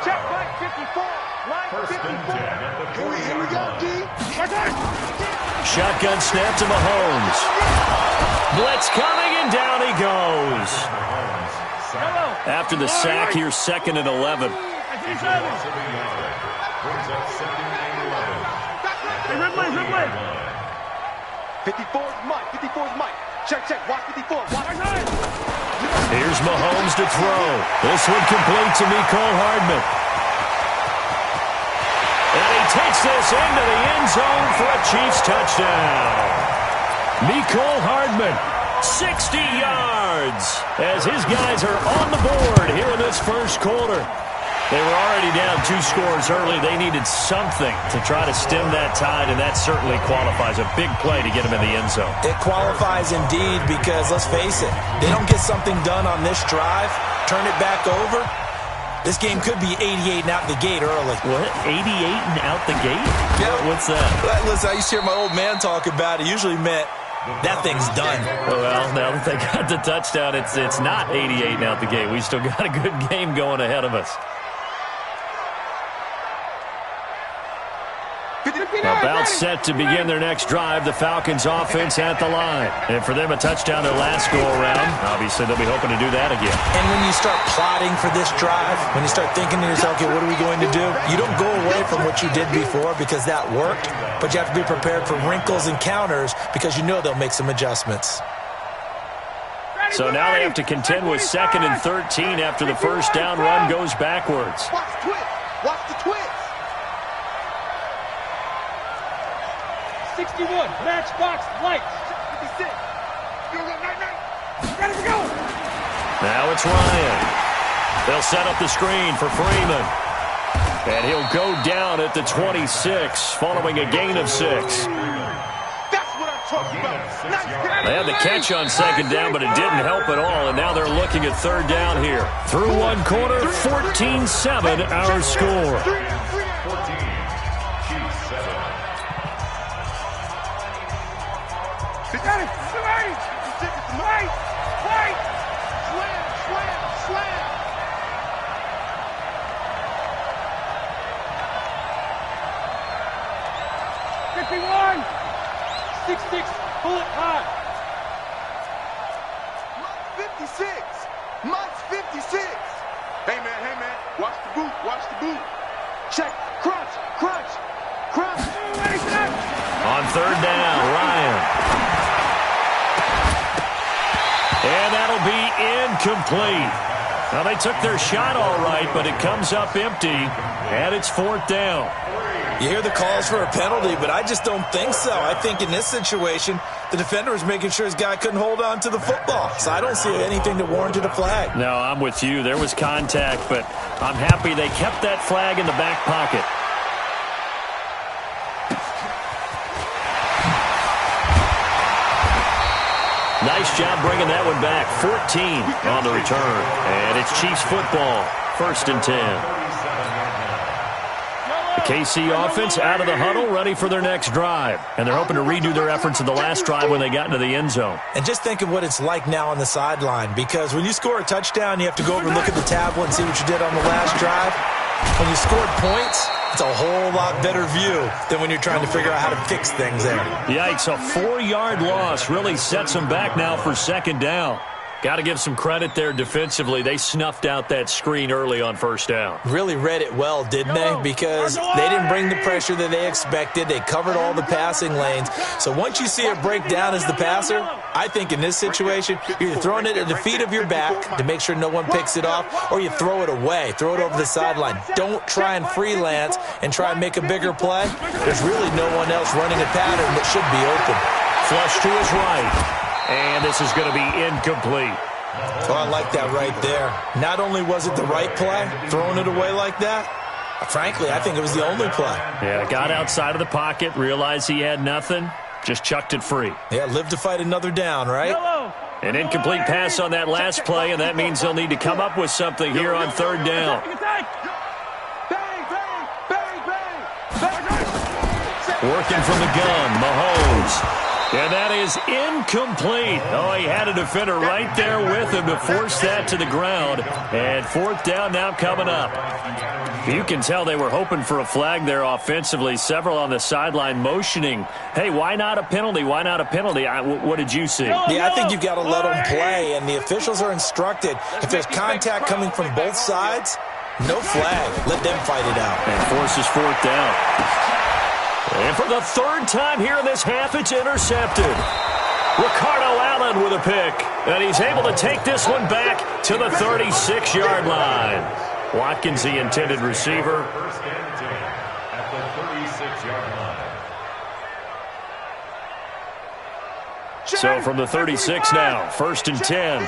Check line 54. Line 54. Here we go, D. Shotgun snap to Mahomes. Blitz coming, and down he goes. After the sack, here's 2nd and 11. Brings up 2nd and 11. Replay. 54's Mike. 54's Mike. Check. Watch 54. Watch. Here's Mahomes to throw. This one complete to Mecole Hardman. And he takes this into the end zone for a Chiefs touchdown. Mecole Hardman, 60 yards, as his guys are on the board here in this first quarter. They were already down 2 scores early. They needed something to try to stem that tide, and that certainly qualifies. A big play to get them in the end zone. It qualifies indeed because, let's face it, they don't get something done on this drive, turn it back over, this game could be 88 and out the gate early. What? 88 and out the gate? Yeah. What's that? Listen, I used to hear my old man talk about it. Usually meant that thing's done. Well, now that they got the touchdown, it's not 88 and out the gate. We still got a good game going ahead of us. About set to begin their next drive. The Falcons offense at the line. And for them, a touchdown their last go-around. Obviously, they'll be hoping to do that again. And when you start plotting for this drive, when you start thinking to yourself, okay, what are we going to do? You don't go away from what you did before because that worked, but you have to be prepared for wrinkles and counters because you know they'll make some adjustments. So now they have to contend with 2nd and 13 after the first down run goes backwards. Watch the twist. 61, matchbox, lights. 56. Ready to go. Now it's Ryan. They'll set up the screen for Freeman. And he'll go down at the 26, following a gain of 6. That's what I'm talking about. They had the catch on 2nd down, but it didn't help at all. And now they're looking at 3rd down here. Through 1 quarter, 14-7 our score. 14, Chiefs 7. Got it. Right. Slam. 51. 6-6. Pull it high. Mike's 56. Hey, man. Watch the boot. Check. Crunch. On 3rd down, Ryan. And that'll be incomplete. Now, they took their shot all right, but it comes up empty, and it's 4th down. You hear the calls for a penalty, but I just don't think so. I think in this situation, the defender was making sure his guy couldn't hold on to the football. So I don't see anything that warranted a flag. No, I'm with you. There was contact, but I'm happy they kept that flag in the back pocket. Nice job bringing that one back. 14 on the return. And it's Chiefs football. 1st and 10. The KC offense out of the huddle, ready for their next drive. And they're hoping to redo their efforts of the last drive when they got into the end zone. And just think of what it's like now on the sideline, because when you score a touchdown, you have to go over and look at the tablet and see what you did on the last drive. When you scored points, it's a whole lot better view than when you're trying to figure out how to fix things there. Yikes, a 4-yard loss really sets them back now for second down. Got to give some credit there defensively. They snuffed out that screen early on first down. Really read it well, didn't they? Because they didn't bring the pressure that they expected. They covered all the passing lanes. So once you see it break down as the passer, I think in this situation, you're either throwing it at the feet of your back to make sure no one picks it off, or you throw it away, throw it over the sideline. Don't try and freelance and try and make a bigger play. There's really no one else running a pattern that should be open. Flush to his right. And this is going to be incomplete. Oh, I like that right there. Not only was it the right play, throwing it away like that, frankly, I think it was the only play. Yeah, got outside of the pocket, realized he had nothing, just chucked it free. Yeah, live to fight another down, right? An incomplete pass on that last play, and that means they'll need to come up with something here on third down. Working from the gun, Mahomes. And that is incomplete. Oh, he had a defender right there with him to force that to the ground. And fourth down now coming up. You can tell they were hoping for a flag there offensively. Several on the sideline motioning, hey, why not a penalty? Why not a penalty? What did you see? Yeah, I think you've got to let them play, and the officials are instructed. If there's contact coming from both sides, no flag. Let them fight it out. And forces fourth down. And for the third time here in this half, it's intercepted. Ricardo Allen with a pick. And he's able to take this one back to the 36-yard line. Watkins, the intended receiver. First and 10 at the 36-yard line. So from the 36 now, first and 10.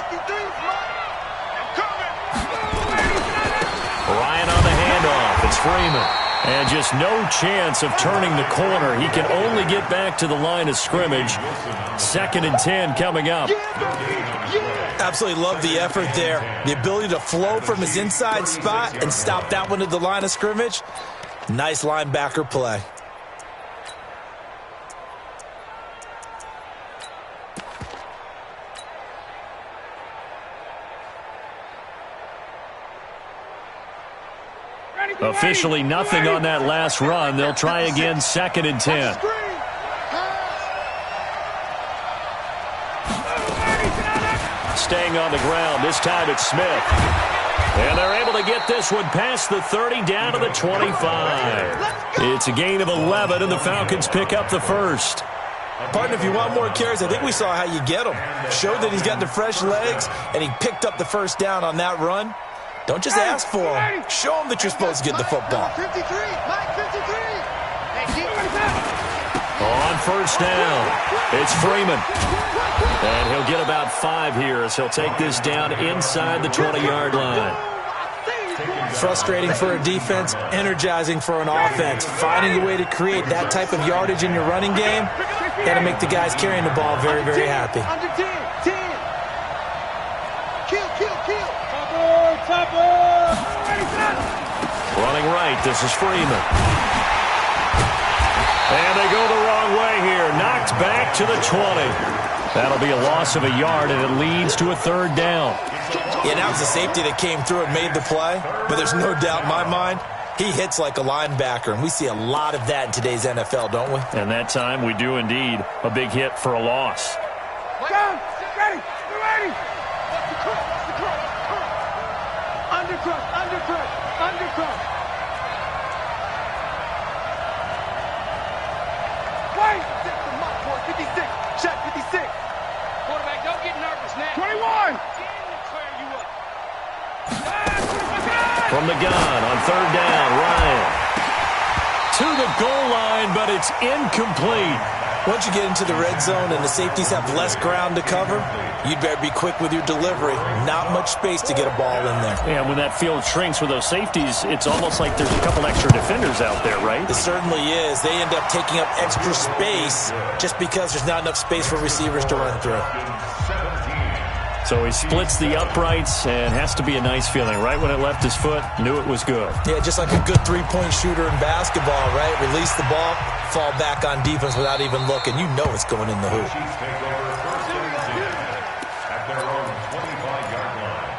Ryan on the handoff. It's Freeman. And just no chance of turning the corner. He can only get back to the line of scrimmage. Second and 10 coming up. Absolutely love the effort there. The ability to flow from his inside spot and stop that one at the line of scrimmage. Nice linebacker play. Officially nothing on that last run. They'll try again, second and 10. Staying on the ground, this time it's Smith. And they're able to get this one past the 30 down to the 25. It's a gain of 11, and the Falcons pick up the first. Partner, if you want more carries, I think we saw how you get him. Showed that he's got the fresh legs, and he picked up the first down on that run. Don't just ask for him. Show him that you're supposed to get the football. 53, Mike 53. On first down, it's Freeman. And he'll get about 5 here as he'll take this down inside the 20-yard line. Frustrating for a defense, energizing for an offense. Finding a way to create that type of yardage in your running game, got to make the guys carrying the ball very, very happy. Under 10, 10. Kill. Running right, this is Freeman. And they go the wrong way here. Knocked back to the 20. That'll be a loss of a yard, and it leads to a third down. Yeah, that was the safety that came through and made the play. But there's no doubt in my mind, he hits like a linebacker, and we see a lot of that in today's NFL, don't we? And that time we do indeed. A big hit for a loss. Ready. Undercut. Wait! 56. Shot 56. Quarterback, don't get nervous now. 21. From the gun on third down, Ryan. To the goal line, but it's incomplete. Once you get into the red zone and the safeties have less ground to cover, you'd better be quick with your delivery. Not much space to get a ball in there. Yeah, when that field shrinks with those safeties, it's almost like there's a couple extra defenders out there, right? It certainly is. They end up taking up extra space just because there's not enough space for receivers to run through. So he splits the uprights and has to be a nice feeling. Right when it left his foot, knew it was good. Yeah, just like a good three-point shooter in basketball, right? Release the ball, fall back on defense without even looking. You know it's going in the hoop. Chiefs take over first and 10 at their own 25-yard line.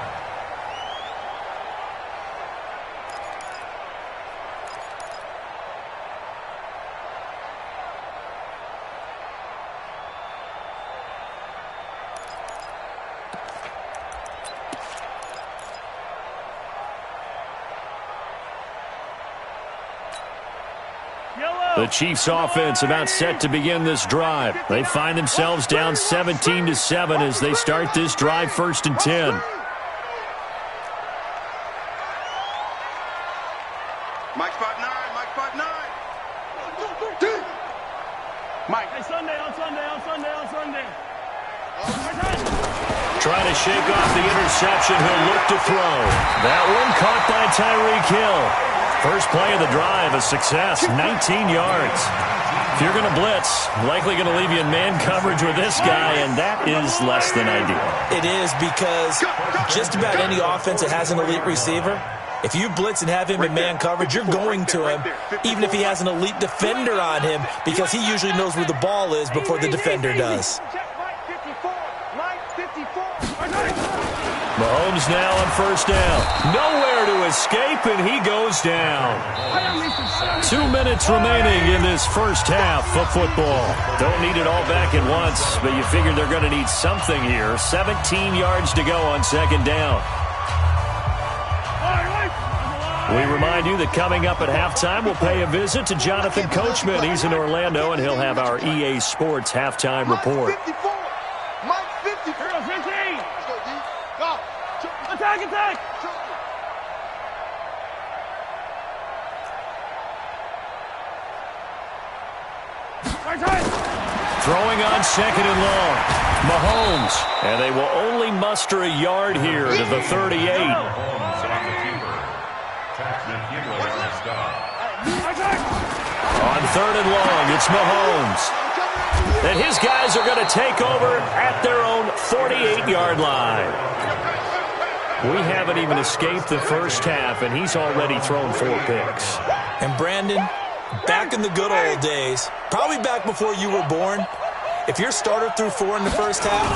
The Chiefs offense about set to begin this drive. They find themselves down 17-7 as they start this drive 1st and 10. Mike 5'9", Mike 5'9". Mike. Hey, Sunday. Trying to shake off the interception. He'll look to throw. That one caught by Tyreek Hill. First play of the drive, a success, 19 yards. If you're going to blitz, likely going to leave you in man coverage with this guy, and that is less than ideal. It is because just about any offense that has an elite receiver, if you blitz and have him in man coverage, you're going to him, even if he has an elite defender on him, because he usually knows where the ball is before the defender does. Mahomes now on first down. Nowhere to escape, and he goes down. 2 minutes remaining in this first half of football. Don't need it all back at once, but you figure they're going to need something here. 17 yards to go on second down. We remind you that coming up at halftime, we'll pay a visit to Jonathan Coachman. He's in Orlando, and he'll have our EA Sports halftime report. Mike 54. 15. Go. Attack. Throwing on second and long. Mahomes. And they will only muster a yard here to the 38. On third and long, it's Mahomes. And his guys are going to take over at their own 48-yard line. We haven't even escaped the first half, and he's already thrown 4 picks. And Brandon, back in the good old days, probably back before you were born, if your starter threw 4 in the first half,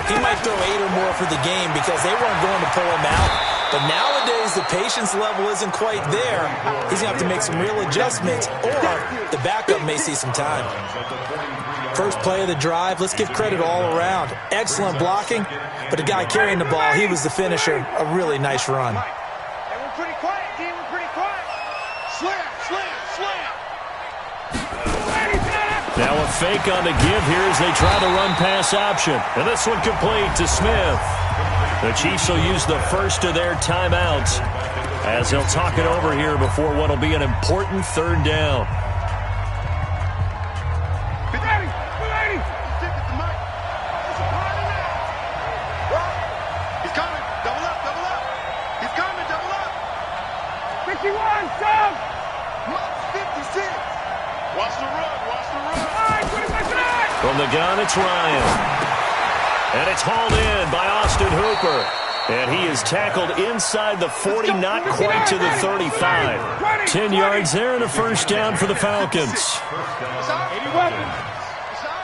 he might throw 8 or more for the game because they weren't going to pull him out. But nowadays, the patience level isn't quite there. He's going to have to make some real adjustments, or the backup may see some time. First play of the drive, let's give credit all around. Excellent blocking, but the guy carrying the ball, he was the finisher. A really nice run. Hey, we're pretty quiet, D. We're pretty quiet. Slam. Now a fake on the give here as they try to run pass option. And this one complete to Smith. The Chiefs will use the first of their timeouts as they'll talk it over here before what will be an important third down. He's coming. Double up. He's coming. Double up. 51, stop. Mike 56. Watch the run. From the gun, it's Ryan. And it's hauled in by Austin Hooper. And he is tackled inside the 40, not quite to the 35. 10 yards there and a first down for the Falcons. It's our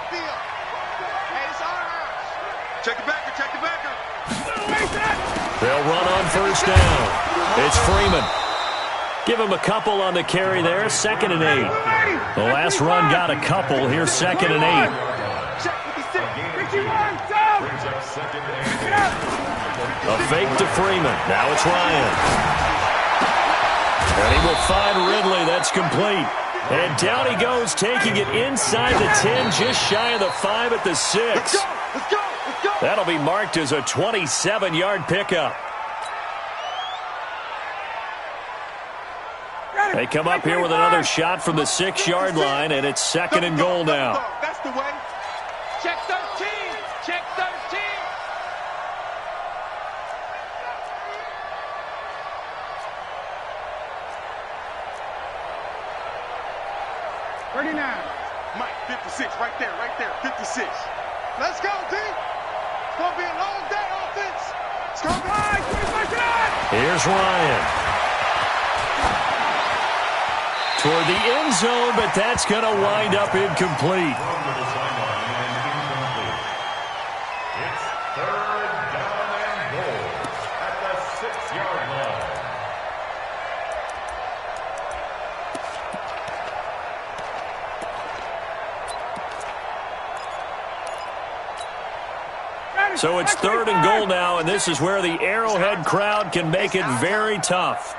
field. Hey, it's our house. Check the backer. They'll run on first down. It's Freeman. Give him a couple on the carry there, 2nd and 8. The last run got a couple. Here's 2nd and 8. A fake to Freeman. Now it's Ryan. And he will find Ridley. That's complete. And down he goes, taking it inside the 10, just shy of the 5 at the 6. Let's go. That'll be marked as a 27-yard pickup. They come up here with another shot from the 6-yard line, and it's 2nd and goal now. That's the way. Check 13. Check 13. Mike 56, right there. 56. Let's go, D. It's going to be a long day offense. Here's Ryan. Toward the end zone, but that's going to wind up incomplete. It's 3rd down and goal at the 6-yard line. So it's 3rd and goal now, and this is where the Arrowhead crowd can make it very tough.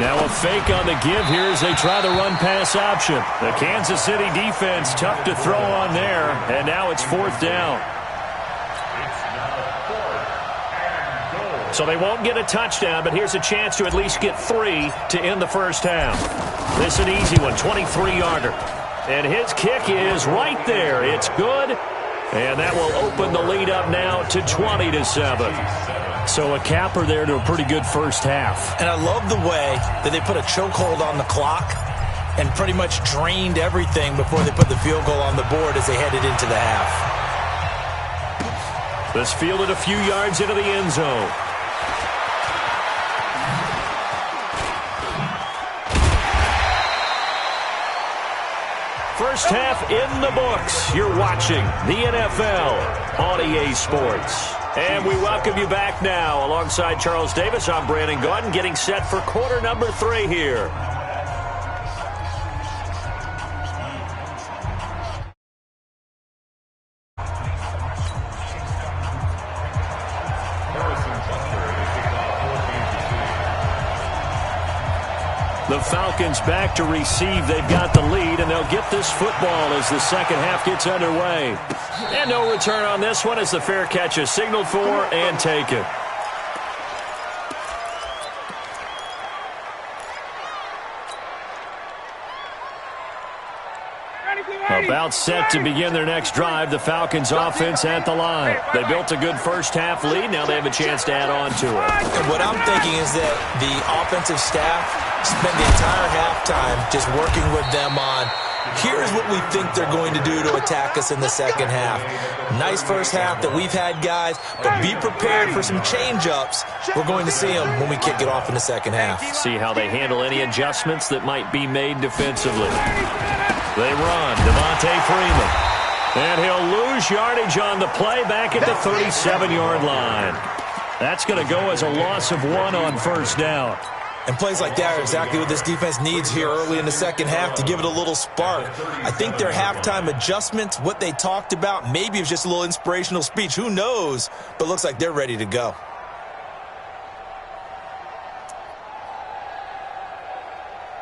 Now a fake on the give here as they try the run-pass option. The Kansas City defense tough to throw on there, and now it's 4th down. So they won't get a touchdown, but here's a chance to at least get 3 to end the first half. This is an easy one, 23-yarder. And his kick is right there. It's good, and that will open the lead up now to 20-7. So a capper there to a pretty good first half. And I love the way that they put a chokehold on the clock and pretty much drained everything before they put the field goal on the board as they headed into the half. This fielded a few yards into the end zone. First half in the books. You're watching the NFL on EA Sports. And we welcome you back now. Alongside Charles Davis, I'm Brandon Gaudin, getting set for quarter number 3 here. The Falcons back to receive. They've got the lead, and they'll get this football as the second half gets underway. And no return on this one as the fair catch is signaled for and taken. About set to begin their next drive. The Falcons offense at the line. They built a good first half lead. Now they have a chance to add on to it. And what I'm thinking is that the offensive staff spent the entire halftime just working with them on, here's what we think they're going to do to attack us in the second half. Nice first half that we've had, guys, but be prepared for some change-ups. We're going to see them when we kick it off in the second half. See how they handle any adjustments that might be made defensively. They run. Devontae Freeman. And he'll lose yardage on the play back at the 37-yard line. That's going to go as a loss of 1 on first down. And plays like that are exactly what this defense needs here early in the second half to give it a little spark. I think their halftime adjustments, what they talked about, maybe it was just a little inspirational speech. Who knows? But looks like they're ready to go.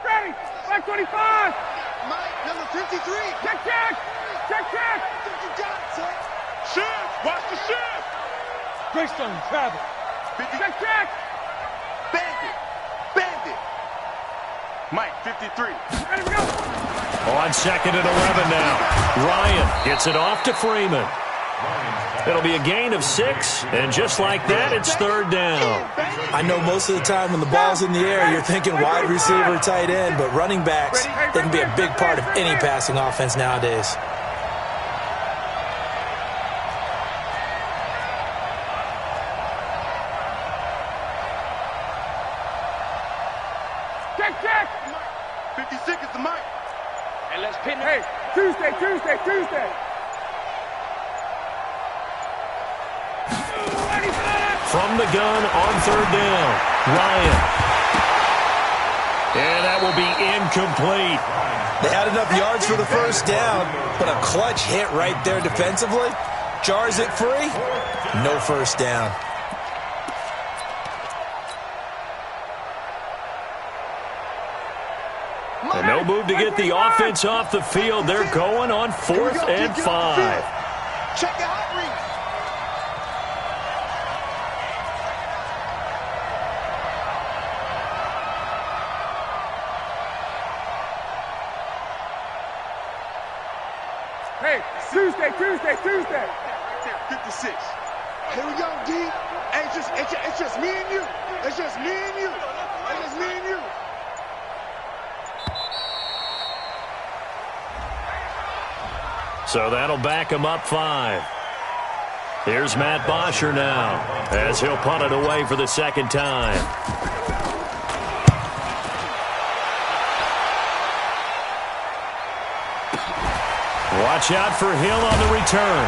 Ready. Back 25. Mike, number 53. Check, check. Check, check. You got it, son. Shift. Watch the shift. Greystone, travel. Check, check. Bandit. Bandit. Mike, 53. Ready to go. On 2nd and 11 now. Ryan gets it off to Freeman. It'll be a gain of 6, and just like that, it's 3rd down. I know most of the time when the ball's in the air, you're thinking wide receiver, tight end, but running backs, they can be a big part of any passing offense nowadays. Check, check. 56 is the mic. And let's pin it. Hey, Tuesday. From the gun on 3rd down, Ryan. And that will be incomplete. They had enough yards for the first down, but a clutch hit right there defensively. Jars it free. No first down. And no move to get the offense off the field. They're going on 4th and 5. Check the hot read. Hey, Tuesday. 56. Here we go, D. Hey, it's just me and you. It's just me and you. So that'll back him up 5. Here's Matt Bosher now as he'll punt it away for the second time. Watch out for Hill on the return.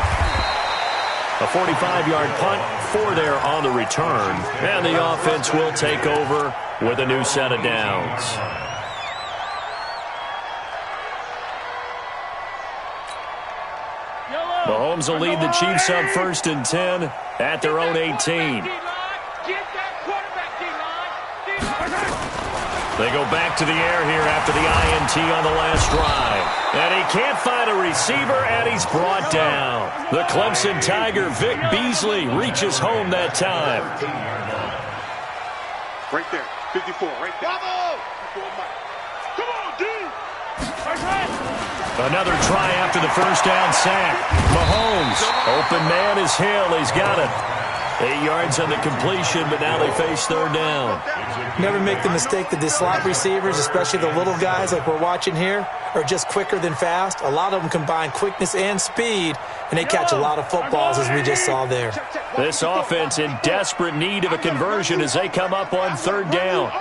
A 45-yard punt, 4 there on the return. And the offense will take over with a new set of downs. Mahomes will lead the Chiefs up 1st and 10 at their own 18. They go back to the air here after the INT on the last drive. And he can't find a receiver, and he's brought down. The Clemson Tiger, Vic Beasley, reaches home that time. Right there, 54, right there. Bravo! Come on, D! Another try after the first down sack. Mahomes, open man is Hill. He's got it. 8 yards on the completion, but now they face 3rd down. Never make the mistake that the slot receivers, especially the little guys like we're watching here, are just quicker than fast. A lot of them combine quickness and speed, and they catch a lot of footballs, as we just saw there. This offense in desperate need of a conversion as they come up on 3rd down.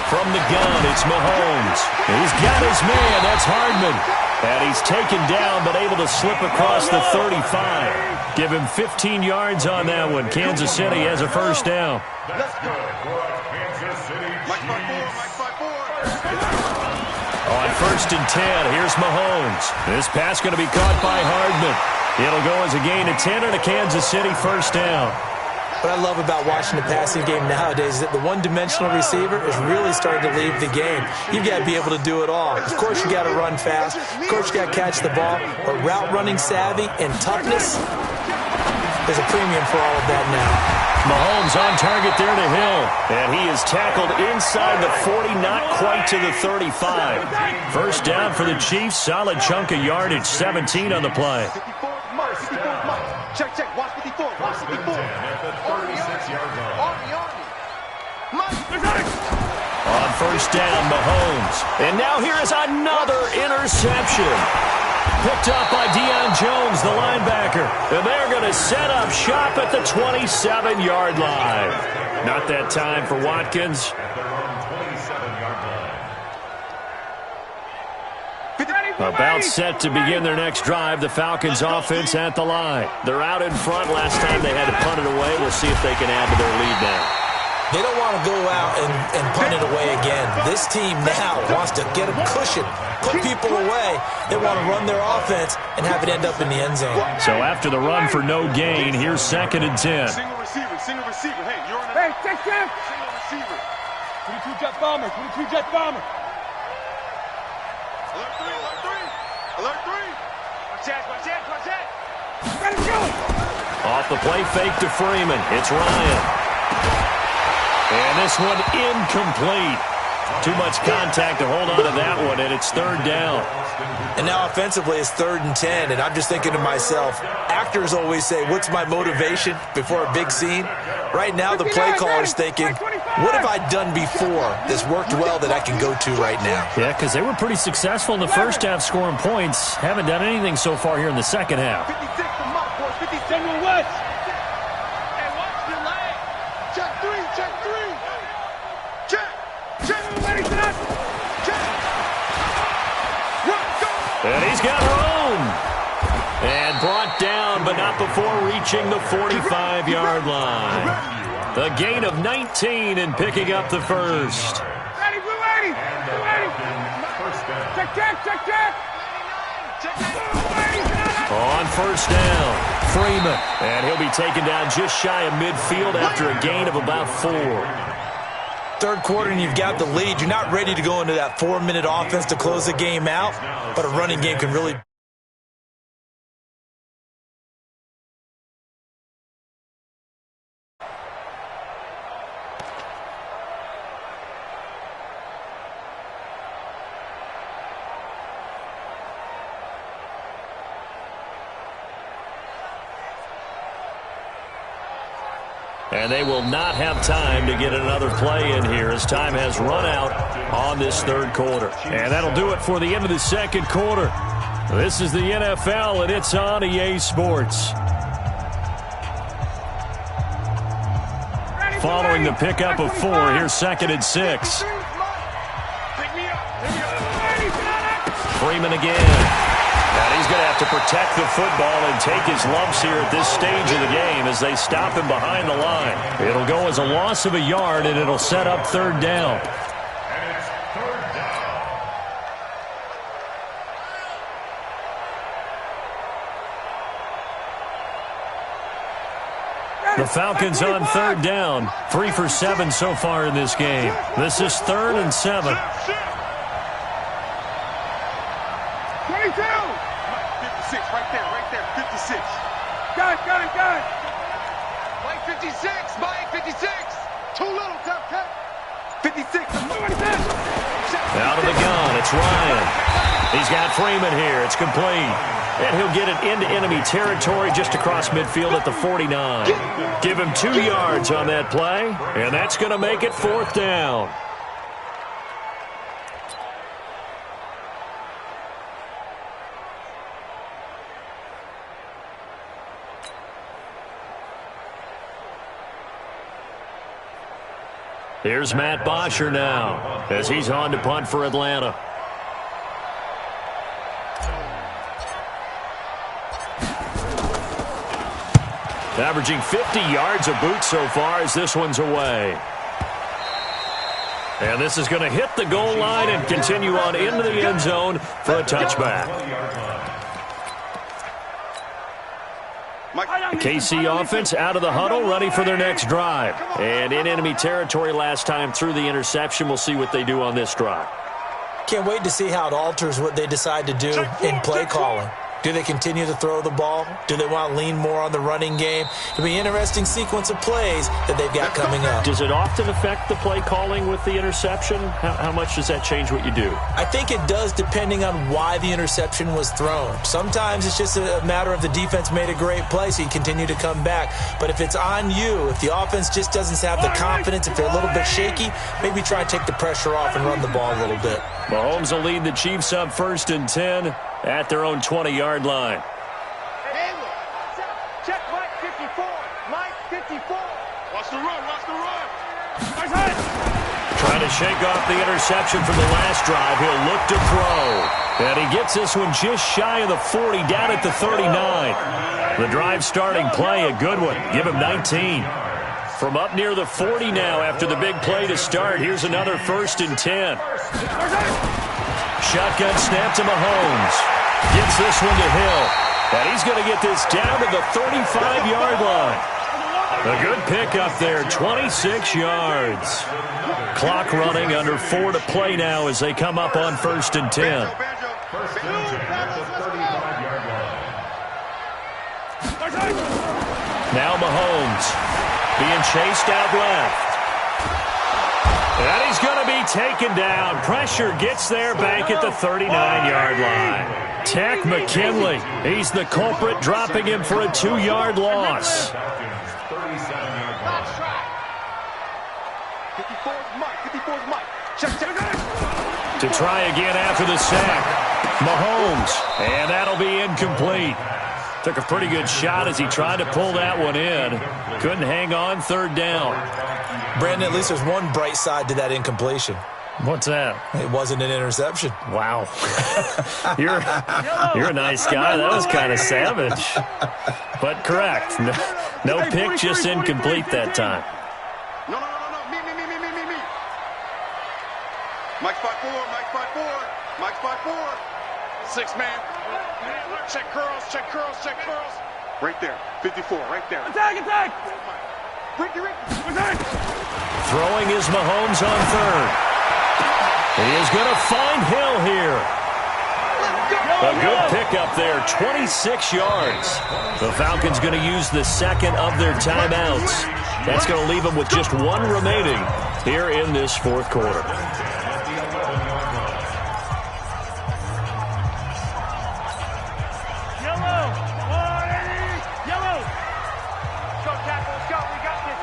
From the gun, it's Mahomes. He's got his man. That's Hardman. And he's taken down, but able to slip across the 35. Give him 15 yards on that one. Kansas City has a 1st down. On 1st and 10, here's Mahomes. This pass going to be caught by Hardman. It'll go as a gain of 10 and a Kansas City 1st down. What I love about watching the passing game nowadays is that the one-dimensional receiver is really starting to leave the game. You've got to be able to do it all. Of course, you got to run fast. Of course, you got to catch the ball. But route running savvy and toughness, there's a premium for all of that now. Mahomes on target there to Hill. And he is tackled inside the 40, not quite to the 35. 1st down for the Chiefs. Solid chunk of yardage, 17 on the play. Check, check. Watch 54. Watch 54. On 1st down, Mahomes. And now here is another interception. Picked up by Deion Jones, the linebacker. And they're going to set up shop at the 27-yard line. Not that time for Watkins. About set to begin their next drive. The Falcons offense at the line. They're out in front. Last time they had to punt it away. We'll see if they can add to their lead now. They don't want to go out and punt it away again. This team now wants to get a cushion, put people away. They want to run their offense and have it end up in the end zone. So after the run for no gain, here's 2nd and 10. Single receiver. Hey, you're on Hey, check. Single receiver. 22 jet bomber, 22 jet bomber. Alert 3. Watch that. Let him go. Off the play fake to Freeman. It's Ryan. And this one incomplete. Too much contact to hold on to that one, and it's 3rd down. And now offensively it's 3rd and 10, and I'm just thinking to myself, actors always say, what's my motivation before a big scene? Right now the play caller's thinking, what have I done before that's worked well that I can go to right now? Yeah, because they were pretty successful in the first half scoring points. Haven't done anything so far here in the second half. 56 from Mott, boys. 50 General West. Hey, watch your leg. Check 3. And he's got room. And brought down, but not before reaching the 45-yard line. The gain of 19 and picking up the 1st. Ready. Check. On 1st down, Freeman. And he'll be taken down just shy of midfield after a gain of about 4. 3rd quarter and you've got the lead. You're not ready to go into that 4-minute offense to close the game out, but a running game can really... And they will not have time to get another play in here as time has run out on this third quarter. And that'll do it for the end of the second quarter. This is the NFL, and it's on EA Sports. Following the pickup of 4, here's 2nd and 6. Freeman again. And he's going to have to protect the football and take his lumps here at this stage of the game as they stop him behind the line. It'll go as a loss of a yard, and it'll set up 3rd down. And it's 3rd down. The Falcons on 3rd down. 3 for 7 so far in this game. This is 3rd and 7. 22! 56, right there, 56. Got it. Mike 56, Mike 56. Too little, cut. 56. Out of the gun, it's Ryan. He's got Freeman here. It's complete. And he'll get it into enemy territory just across midfield at the 49. Give him 2 yards on that play, and that's going to make it 4th down. Here's Matt Bosher now as he's on to punt for Atlanta. Averaging 50 yards a boot so far as this one's away. And this is going to hit the goal line and continue on into the end zone for a touchback. The KC offense out of the huddle, ready for their next drive. And in enemy territory last time through the interception. We'll see what they do on this drive. Can't wait to see how it alters what they decide to do in play calling. Do they continue to throw the ball? Do they want to lean more on the running game? It'll be an interesting sequence of plays that they've got coming up. Does it often affect the play calling with the interception? How much does that change what you do? I think it does depending on why the interception was thrown. Sometimes it's just a matter of the defense made a great play, so you continue to come back. But if it's on you, if the offense just doesn't have the confidence, if they're a little bit shaky, maybe try and take the pressure off and run the ball a little bit. Mahomes will lead the Chiefs up 1st and 10 at their own 20-yard line. Check Mike 54. Mike 54. Watch the run. Trying to shake off the interception from the last drive. He'll look to throw. And he gets this one just shy of the 40, down at the 39. The drive starting play, a good one. Give him 19. From up near the 40 now after the big play to start. Here's another 1st and 10. Shotgun snap to Mahomes. Gets this one to Hill. And he's going to get this down to the 35-yard line. A good pickup there, 26 yards. Clock running, under 4 to play now as they come up on 1st and 10. Now Mahomes being chased out left. And he's going to be taken down. Pressure gets there back at the 39-yard line. Tech McKinley, he's the culprit, dropping him for a 2-yard loss. 54's Mike. Check. To try again after the sack. Mahomes, and that'll be incomplete. Took a pretty good shot as he tried to pull that one in. Couldn't hang on, 3rd down. Brandon, at least there's one bright side to that incompletion. What's that? It wasn't an interception. Wow. You're a nice guy. That was kind of savage. But correct. No pick, just incomplete that time. No. Me. Mike 5'4". 6 man. Check curls. Right there. 54, right there. Attack! Ricky. Throwing is Mahomes on 3rd. He is going to find Hill here. A good pickup there, 26 yards. The Falcons going to use the 2nd of their timeouts. That's going to leave them with just 1 remaining here in this 4th quarter. Yellow. Go, tackle. Let's go. We got this.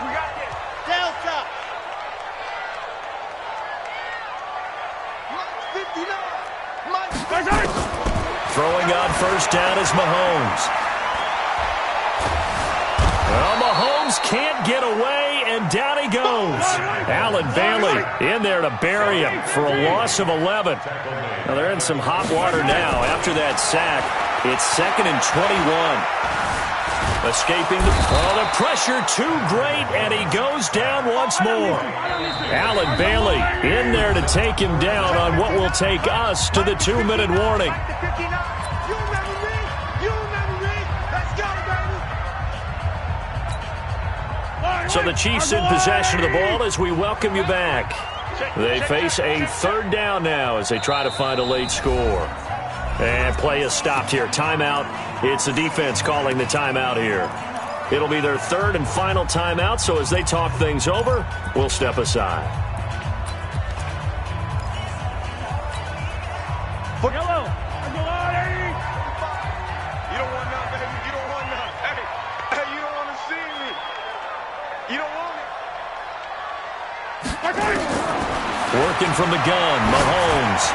Throwing on first down is Mahomes. Well, Mahomes can't get away, and down he goes. Allen Bailey in there to bury him for a loss of 11. Now they're in some hot water now. After that sack, it's 2nd and 21. Escaping the pressure too great, and he goes down once more. Allen Bailey in there to take him down on what will take us to the 2-minute warning. So the Chiefs in possession of the ball as we welcome you back. They face a 3rd down now as they try to find a late score. And play is stopped here. Timeout. It's the defense calling the timeout here. It'll be their 3rd and final timeout, so as they talk things over, we'll step aside. Yellow. You don't want none, baby. You don't want none. Hey, you don't want to see me. You don't want it. Working from the gun, Mahomes.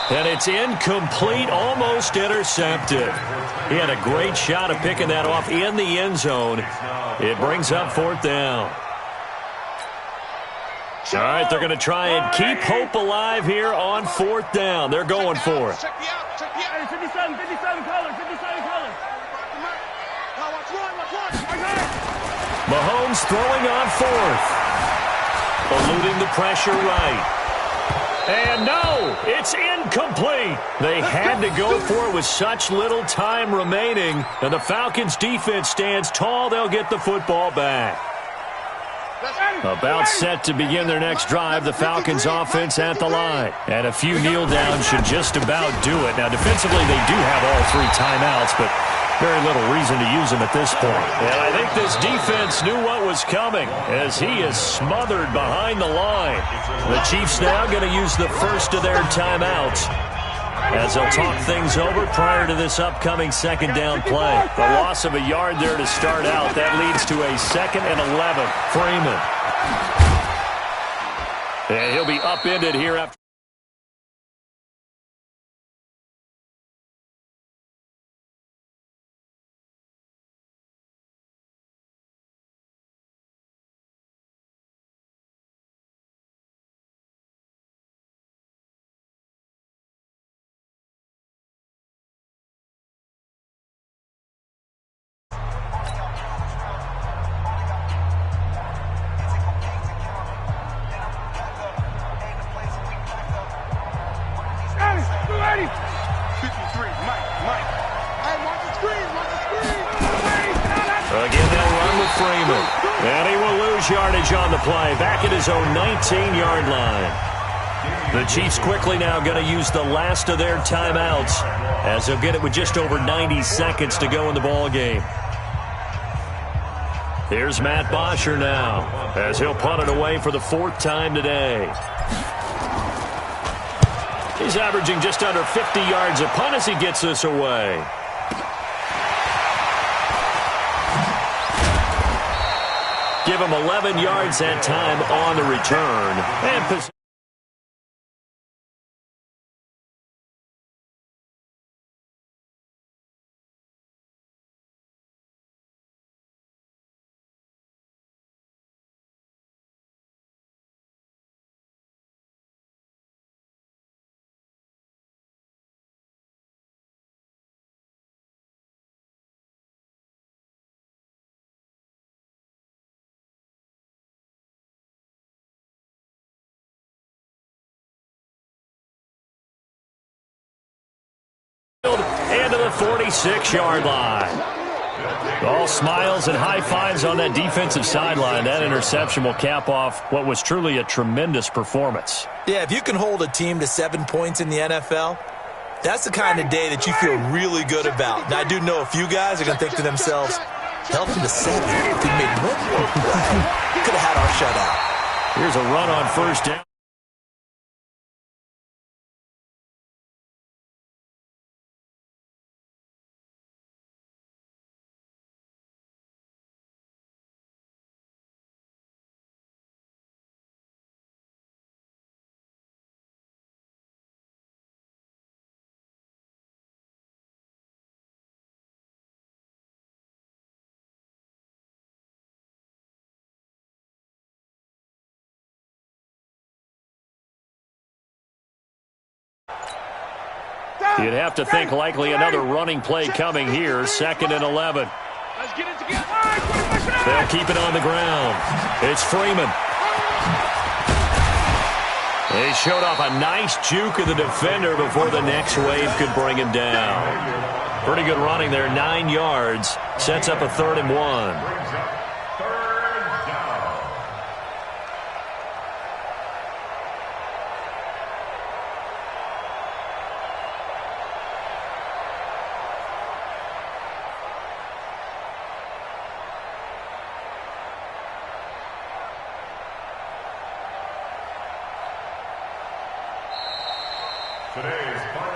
And it's incomplete, almost intercepted. He had a great shot of picking that off in the end zone. It brings up 4th down. All right, they're going to try and keep hope alive here on 4th down. They're going for it. 57 colors. Mahomes throwing on 4th. Eluding the pressure right. And no, it's incomplete. They had to go for it with such little time remaining. And the Falcons defense stands tall. They'll get the football back. About set to begin their next drive, the Falcons offense at the line. And a few kneel downs should just about do it. Now, defensively, they do have all 3 timeouts, but very little reason to use them at this point. And I think this defense knew what was coming as he is smothered behind the line. The Chiefs now going to use the first of their timeouts as they'll talk things over prior to this upcoming 2nd down play. The loss of a yard there to start out. That leads to a 2nd and 11. Freeman. And he'll be upended here after. Again, they'll run with Freeman. And he will lose yardage on the play. Back at his own 19-yard line. The Chiefs quickly now going to use the last of their timeouts as they'll get it with just over 90 seconds to go in the ball game. Here's Matt Bosher now as he'll punt it away for the 4th time today. He's averaging just under 50 yards a punt as he gets this away. Give him 11 yards that time on the return. And and to the 46-yard line. All smiles and high fives on that defensive sideline. That interception will cap off what was truly a tremendous performance. Yeah, if you can hold a team to 7 points in the NFL, that's the kind of day that you feel really good about. Now, I do know a few guys are going to think to themselves, held them to 7. If we made one more play, could have had our shutout. Here's a run on first down. You'd have to think likely another running play coming here, 2nd and 11. Let's get it together. They'll keep it on the ground. It's Freeman. They showed off a nice juke of the defender before the next wave could bring him down. Pretty good running there, 9 yards. Sets up a 3rd and 1.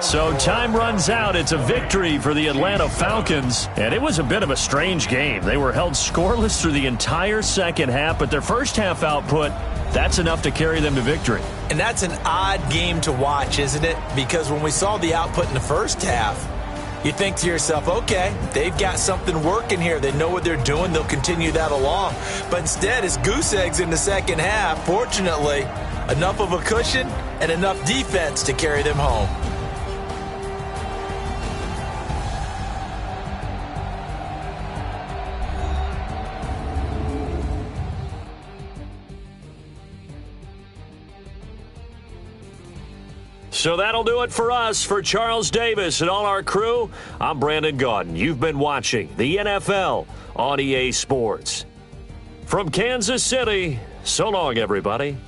So time runs out. It's a victory for the Atlanta Falcons. And it was a bit of a strange game. They were held scoreless through the entire second half, but their first half output, that's enough to carry them to victory. And that's an odd game to watch, isn't it? Because when we saw the output in the first half, you think to yourself, okay, they've got something working here. They know what they're doing. They'll continue that along. But instead, it's goose eggs in the second half. Fortunately, enough of a cushion and enough defense to carry them home. So that'll do it for us. For Charles Davis and all our crew, I'm Brandon Gaudin. You've been watching the NFL on EA Sports. From Kansas City, so long, everybody.